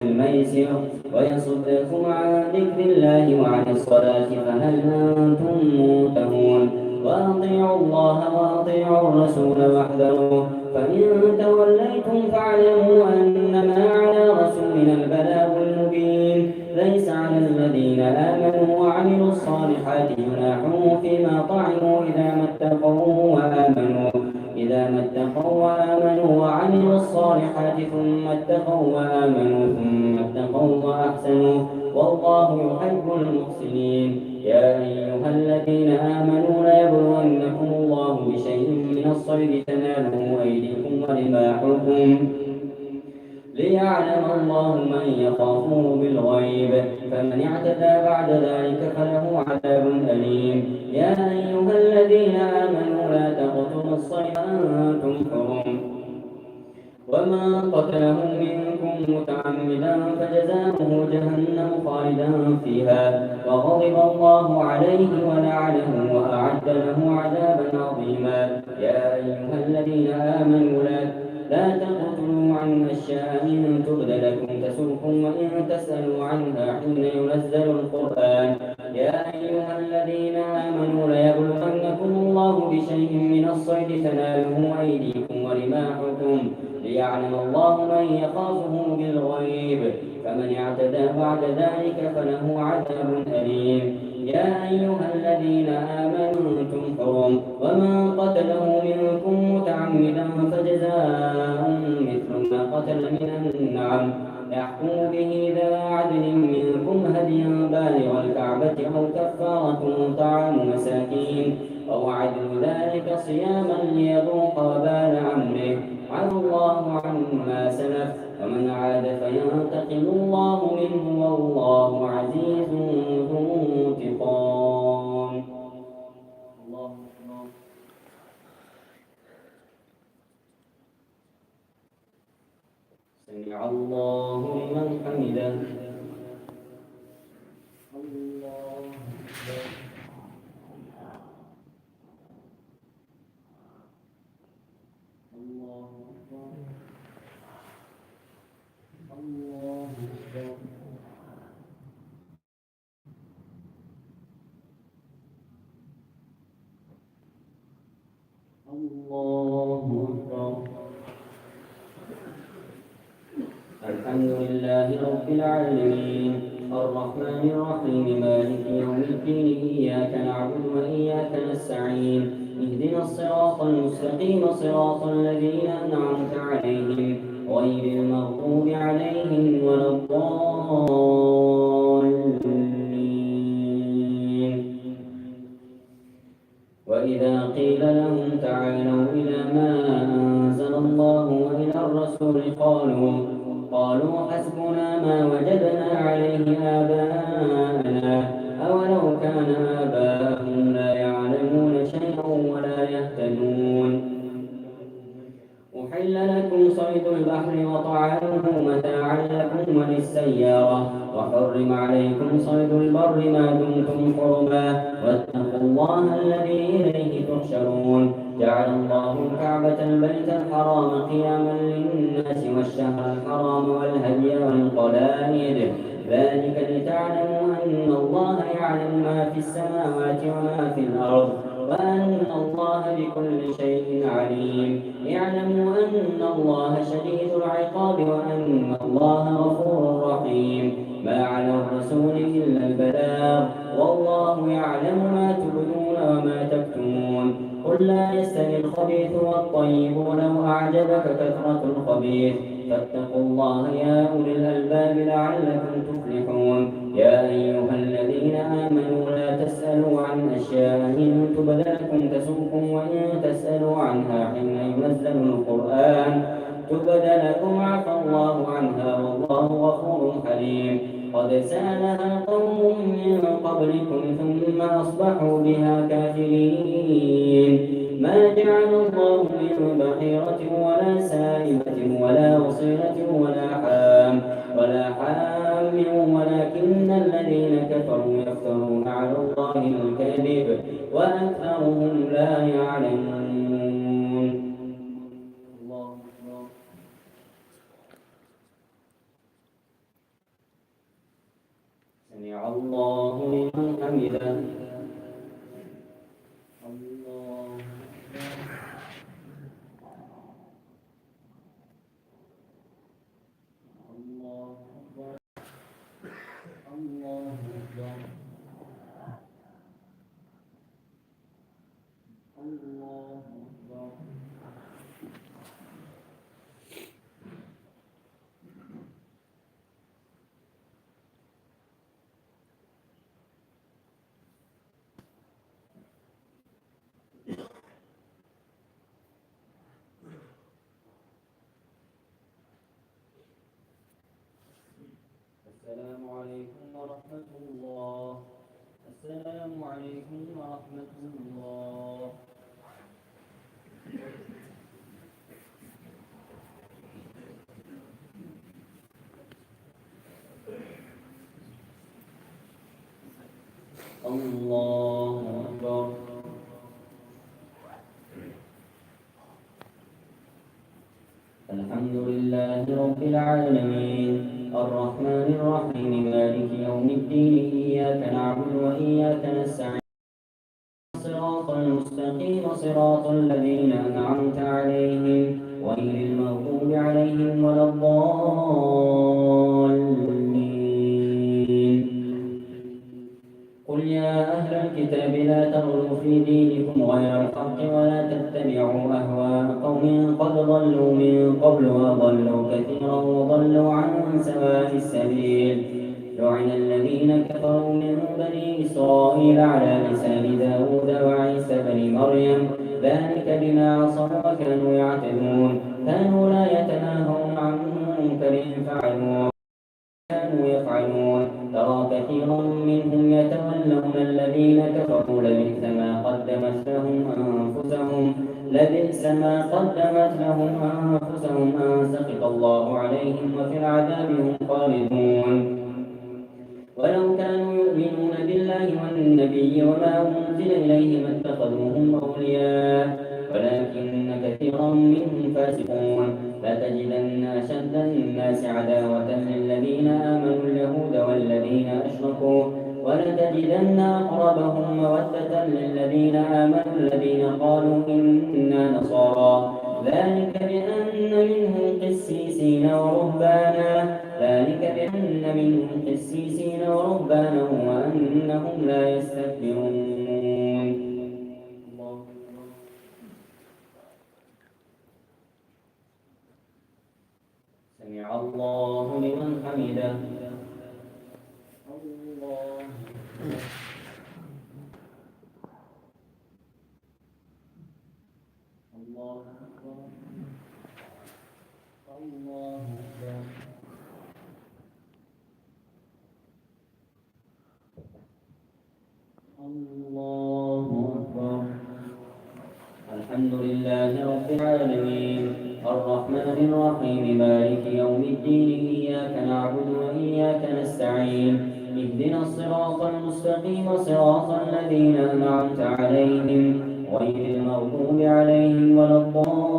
الميسر ويصدكم عن ذكر الله وعن الصلاة فهل أنتم منتهون وأطيعوا الله وأطيعوا الرسول واحذروه فإن توليتم فاعلموا أنما على رسولنا البلاغ المبين ليس على الذين آمنوا وعملوا الصالحات جناح فيما طعموا إذا ما اتقوا وآمنوا وعملوا الصالحات ثم اتقوا وآمنوا ثم اتقوا وأحسنوا والله يحب المحسنين يا أيها الذين آمنوا ليبلونكم الله بشيء من الصيد تناله أيديكم ورماحكم ليعلم الله من يخافه بالغيب فمن اعتدى بعد ذلك فله عذاب أليم يا أيها الذين آمنوا لا تقتلوا الصيد وأنتم حرم ومن قتله منكم متعمدا فجزاؤه جهنم خالدا فيها وغضب الله عليه ولعنه وأعد له عذابا عظيما يا أيها الذين آمنوا لا تقتلوا عن أشياء إن تبد لكم تسؤكم وإن تسألوا عنها حين ينزل القرآن يا أيها الذين آمنوا ليبلونكم الله بشيء من الصيد تناله أيديكم ورماحكم ليعلم الله من يخافه بالغيب، فمن اعتدى بعد ذلك فله عذاب أليم. يا أيها الذين آمنوا أنتم حرم، ومن قتله منكم متعمدا فجزاء مثل ما قتل من النعم يحكم به ذوى عدل منكم هديا بالغ الكعبة أو كفارة طعام مساكين أو عدل ذلك صياما ليذوق وبال أمره، عفى الله عما سلف، ومن عاد فينتقم الله منه والله عزيز ذو انتقام. الله أكبر. سمع الله لمن حمده. الله أكبر. الله أكبر. الله أكبر. الله أكبر. الحمد لله رب العالمين الرحمن الرحيم مالك يوم الدين إياك نعبد وإياك نستعين اهدنا الصراط المستقيم صراط الذين أنعمت عليهم غير المغضوب عليهم ولا الضالين. وإذا قيل لهم تعالوا إلى ما أنزل الله وإلى الرسول قالوا حسبنا ما وجدنا عليه آباءنا أولو كان آباءهم لا يعلمون شيئا ولا يهتدون. أحل لكم صيد البحر وطعامه متاعا لكم وللسيارة وحرم عليكم صيد البر ما دمتم حرما واتقوا الله الذي إليه تحشرون. جعل الله الكعبة البيت الحرام قياما للناس والشهر الحرام والهدي والقلائد ذلك لتعلموا أن الله يعلم ما في السماوات وما في الأرض وأن الله بكل شيء عليم. اعلموا أن الله شديد العقاب وأن الله غفور رحيم. ما على الرسول إلا البلاغ والله يعلم ما تبدون وما تكتمون. قل لا يستوي الخبيث والطيب ولو أعجبك كثرة الخبيث فاتقوا الله يا أولي الألباب لعلكم تفلحون. يا أيها الذين آمنوا لا تسألوا عن أشياء إن تبد لكم تسؤكم وإن تسألوا عنها حين ينزل القرآن تبد لكم عفى الله عنها والله غفور حليم. قد سألها قوم من قبلكم ثم أصبحوا بها كافرين. ما جعل الله من بحيرة ولا سائبة ولا وصيلة ولا حام ولكن الذين كفروا يفترون على الله الكذب وأكثرهم لا يعلمون. الله أكبر. سمع الله لمن حمده. الله أكبر. الله أكبر. الله أكبر. السلام عليكم ورحمة الله. السلام عليكم ورحمة الله. الله أكبر. الحمد لله رب العالمين الرحمن الرحيم مالك يوم الدين إياك نعبد وإياك نستعين صراط المستقيم صراط الذين أنعمت عليهم غير المغضوب عليهم ولا الضالين. قل يا أهل الكتاب لا تغلوا في دينكم غير الحق ولا تتبعوا أهواء قوم قد ضلوا من قبل وضلوا كثيرا وضلوا عن سواء السبيل. لعن الذين كفروا من بني إسرائيل على لسان داود وعيسى بن مريم ذلك بما عصوا وكانوا يعتدون كانوا لا يتناهون عن منكر فعلوه كانوا يفعلون ترى كثيرا منهم يتولون الذين كفروا لبئس ما قدمت لهم أنفسهم أن سخط الله عليهم وفي العذاب هم خالدون. ولو كانوا يؤمنون بالله والنبي وما أنزل إليه ما اتخذوهم أولياء ولكن كثيرا منهم فاسقون. لتجدن أشد الناس عداوة للذين آمنوا اليهود والذين أشركوا ولتجدن أقربهم مودة للذين آمنوا الذين قالوا إنا نصارى ذلك بأن منهم قسيسين ورهبانا وأنهم لا يستكبرون. سمع الله لمن حمده. الله أكبر. الله أكبر. الله أكبر. الحمد لله رب العالمين الرحمن الرحيم مالك يوم الدين إياك نعبد وإياك نستعين اهدنا الصراط المستقيم صراط الذين أنعمت عليهم غير المغضوب عليهم ولا الضالين.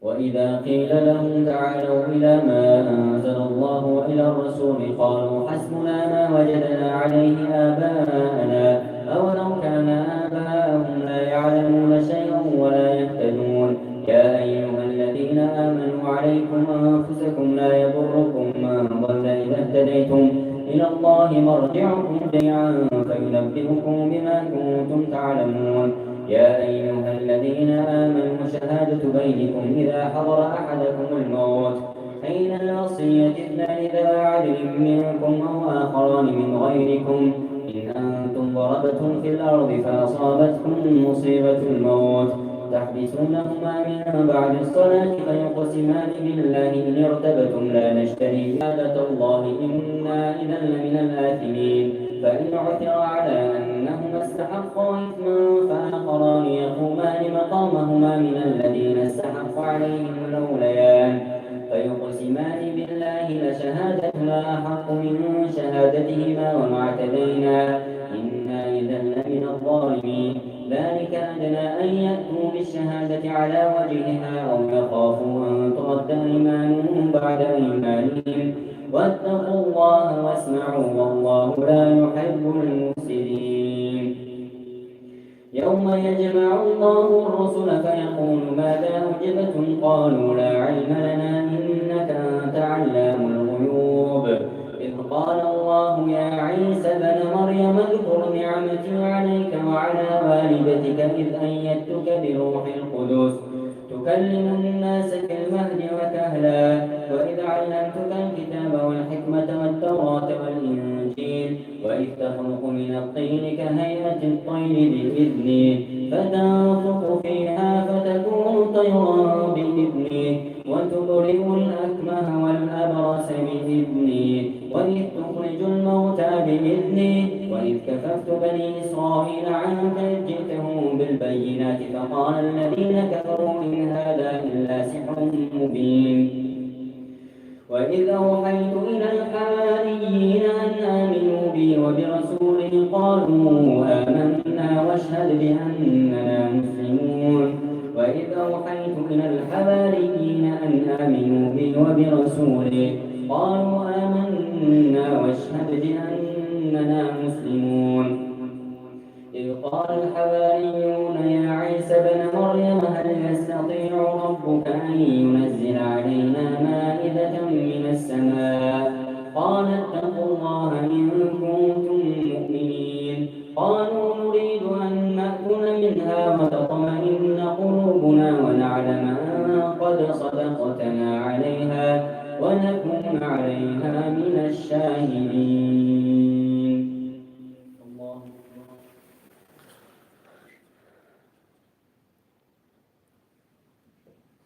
وإذا قيل لهم تعالوا إلى ما أنزل الله وإلى الرسول قالوا حسبنا ما وجدنا عليه آباءنا أولو كان آباءهم لا يعلمون شيئا ولا يهتدون. يا أيها الذين آمنوا عليكم أنفسكم لا يضركم من ضل إذا اهتديتم إلى الله مرجعكم جميعا فينبئكم بما كنتم تعلمون. يا أيها الذين آمنوا شهادة بينكم إذا حضر أحدكم الموت حين الوصية اثنان ذوى عدل منكم أو آخران من غيركم إن أنتم ضربتم في الأرض فأصابتكم مصيبة الموت تحبسونهما من بعد الصلاة فيقسمان بالله إن ارتبتم لا نشتري شهادة الله إنا إذا لمن الآثمين. فإن عثر على أنهما استحقا إثما فآخران يقومان مقامهما من الذين استحق عليهم الأوليان فيقسمان بالله لشهادتنا أحق من شهادتهما وما اعتدينا إنا إذا لمن الظالمين. ذلك أدنى أن يأتوا بالشهادة على وجهها أو يخافوا أن ترد أيمان بعد أيمانهم واتقوا الله واسمعوا والله لا يحب المفسدين. يوم يجمع الله الرسل فيقول ماذا أجبتم قالوا لا علم لنا إنك أنت علام الغيوب. إذ قال الله يا عيسى بن مريم اذكر نعمتي عليك وعلى والدتك إذ أيدتك بروح القدس تكلم الناس في المهد وكهلا وإذ علمتك الكتاب والحكمة والتوراة والإنجيل وإذ تخلق من الطين كهيئة الطير بإذني فتنفخ فيها فتكون طيرا بإذني وتبرئ الأكمه والأبرص بإذني وإذ تخرج الموتى بإذني وإذ كففت بني إسرائيل عنك إذ جئتهم بالبينات فقال الذين كفروا إن هذا إلا سحر مبين. وإذ أوحيت إلى الحواريين أن آمنوا بي وبرسولي قالوا آمنا واشهد بأننا مسلمون. وإذ أوحيت إلى الحواريين أن آمنوا بي وبرسولي قالوا آمنا واشهد بأننا مسلمون. قال الحواريون يا عيسى ابن مريم هل يستطيع ربك أن ينزل علينا مائدة من السماء؟ قال اتقوا الله إن كنتم مؤمنين. قالوا نريد أن نأكل منها وتطمئن قلوبنا ونعلم أن قد صدقتنا عليها ونكون عليها من الشاهدين. الله أكبر.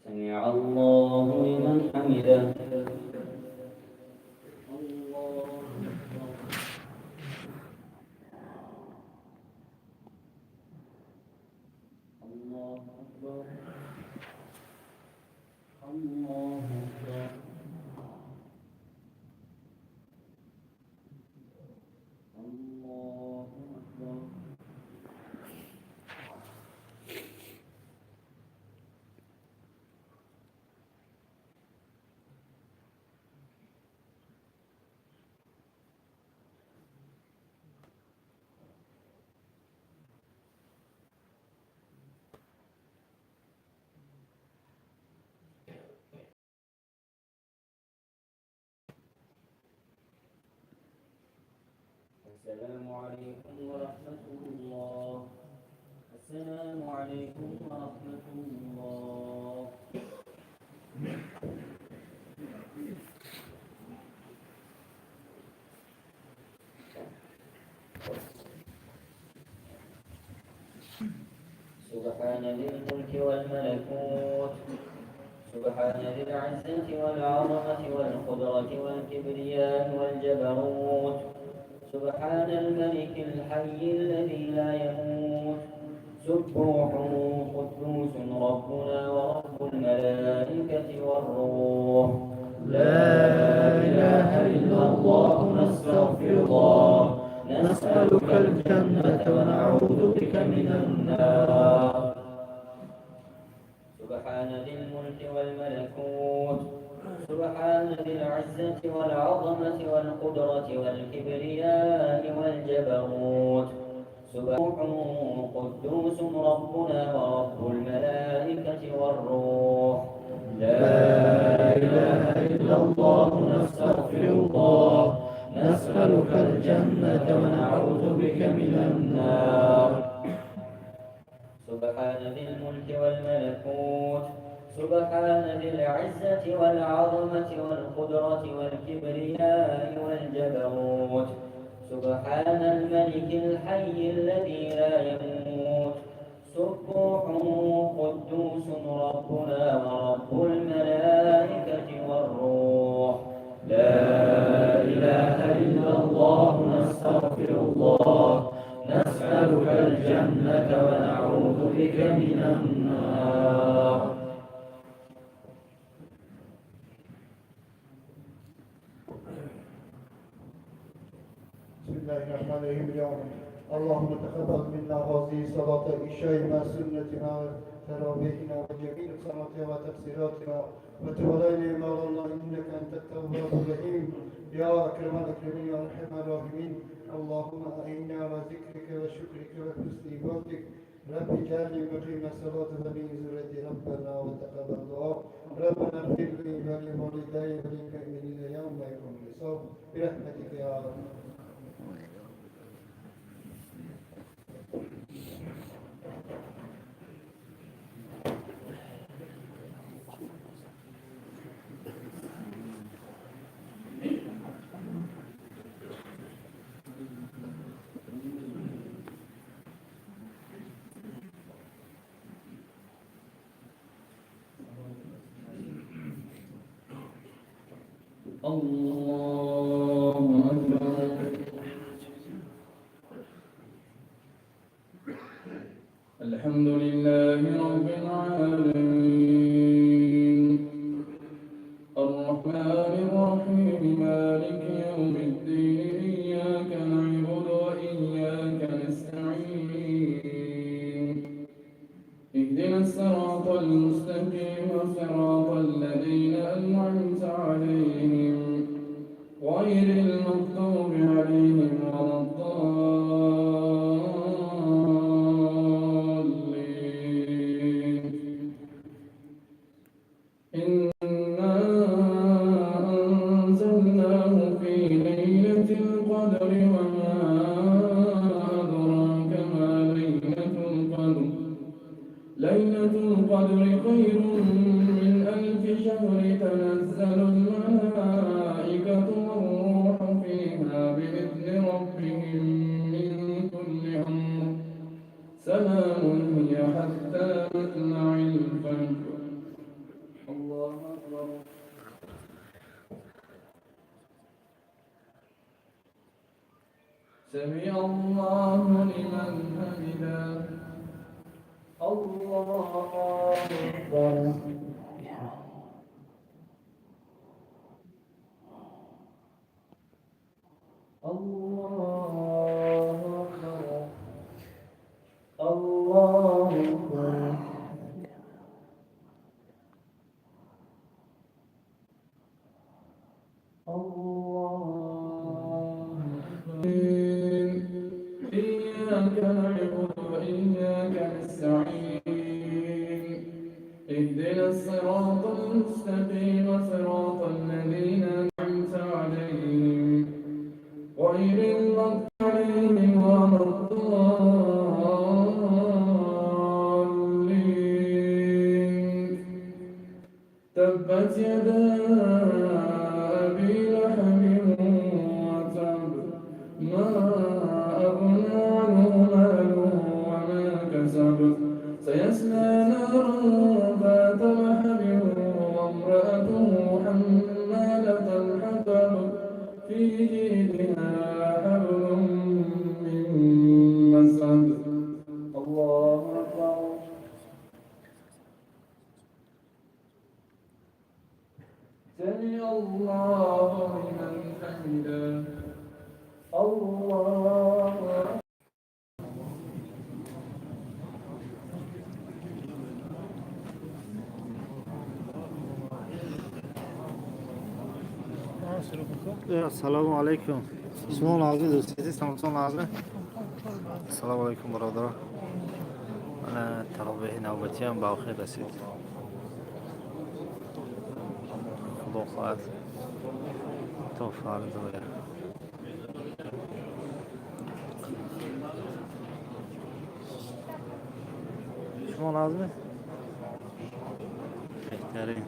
سمع الله لمن حمده. الله أكبر. الله أكبر. الله أكبر. الله أكبر. السلام عليكم ورحمة الله. السلام عليكم ورحمة الله. سبحان ذي الملك والملكوت. سبحان ذي العزة والعظمة والقدرة والكبرياء والجبروت. سبحان الملك الحي الذي لا يموت. سبوح قدوس ربنا ورب الملائكة والروح. لا إله إلا الله نستغفر الله. نسألك الجنة ونعوذ بك من النار. سبحان ذي الملك والملكوت. سبحان ذي العزة والعظمة والقدرة والكبرياء والجبروت. سبوح قدوس ربنا ورب الملائكة والروح. لا إله إلا الله نستغفر الله. نسألك الجنة ونعوذ بك من النار. سبحان ذي الملك والملكوت. سبحان ذي العزة والعظمة والقدرة والكبرياء والجبروت. سبحان الملك الحي الذي لا يموت. سبوح قدوس ربنا ورب الملائكة والروح. لا إله إلا الله نستغفر الله. نسألك الجنة ونعوذ بك من النار. بسم الله الرحمن الرحيم. اليوم اللهم تقبل منا هذه صلاة العشاء مع سنتنا وتراويحنا وجميع صلاتنا وتفسيراتنا وتب علينا يا مولانا انك انت التواب الرحيم يا اكرم الاكرمين يا ارحم الراحمين. اللهم اعنا على ذكرك وشكرك وحسن عبادتك. رب اجعلني مقيم الصلاة ومن ذريتي ربنا وتقبل دعاء. ربنا اغفر لي ولوالدي وللمؤمنين يوم يقوم الحساب برحمتك يا رب. الله أكبر. الحمد لله رب العالمين الرحمن الرحيم مالك يوم الدين إياك نعبد وإياك نستعين اهدنا الصراط المستقيم صراط الذين أنعمت عليهم غير المغضوب عليهم ولا الضالين. ليلة القدر خير من ألف شهر تنزل الملائكة والروح فيها بإذن ربهم من كل أمر سلام هي حتى مطلع الفجر. الله أكبر. سمع الله لمن حمده. الله أكبر. الله أكبر. الله أكبر. إياك نعبد وإياك نستعين اهدنا الصراط المستقيم صراط الذين أنعمت عليهم غير المغضوب عليهم ولا الضالين. تبت يدا أبي لهب وتب ما أغنى عنه ماله وما كسب سيصلى نارا ذات لهب وامرأته حمالة الحطب في جيدها حبل من مسد. الله أكبر. سمع الله لمن حمده. الله أكبر. Assalomu alaykum. Usmon og'a do'stingiz Samson og'a. Assalomu alaykum birodar. Mana taroveh navbati ham baxir rasid. Xudo xohlasa to farz bo'lar. Usmon og'a. Behtarin.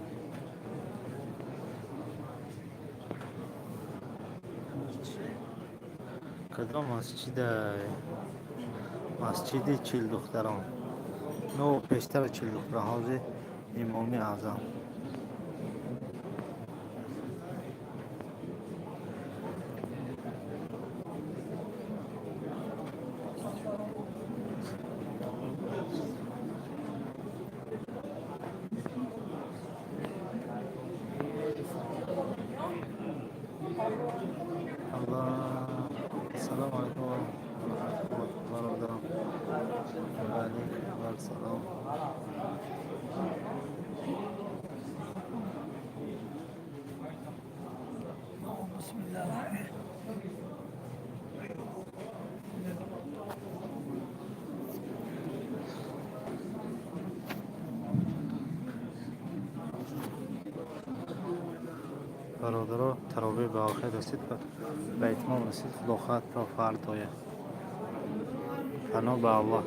کدام مسجدی 40 دختران نو پیشتر 40 دختران حوض امام اعظم. السلام عليكم ورحمة الله وبركاته. وعليكم السلام. بسم الله. برادرها تراویح به آخر رسید و به اتمام رسید. خدا خواهد تا فردا پناه به الله.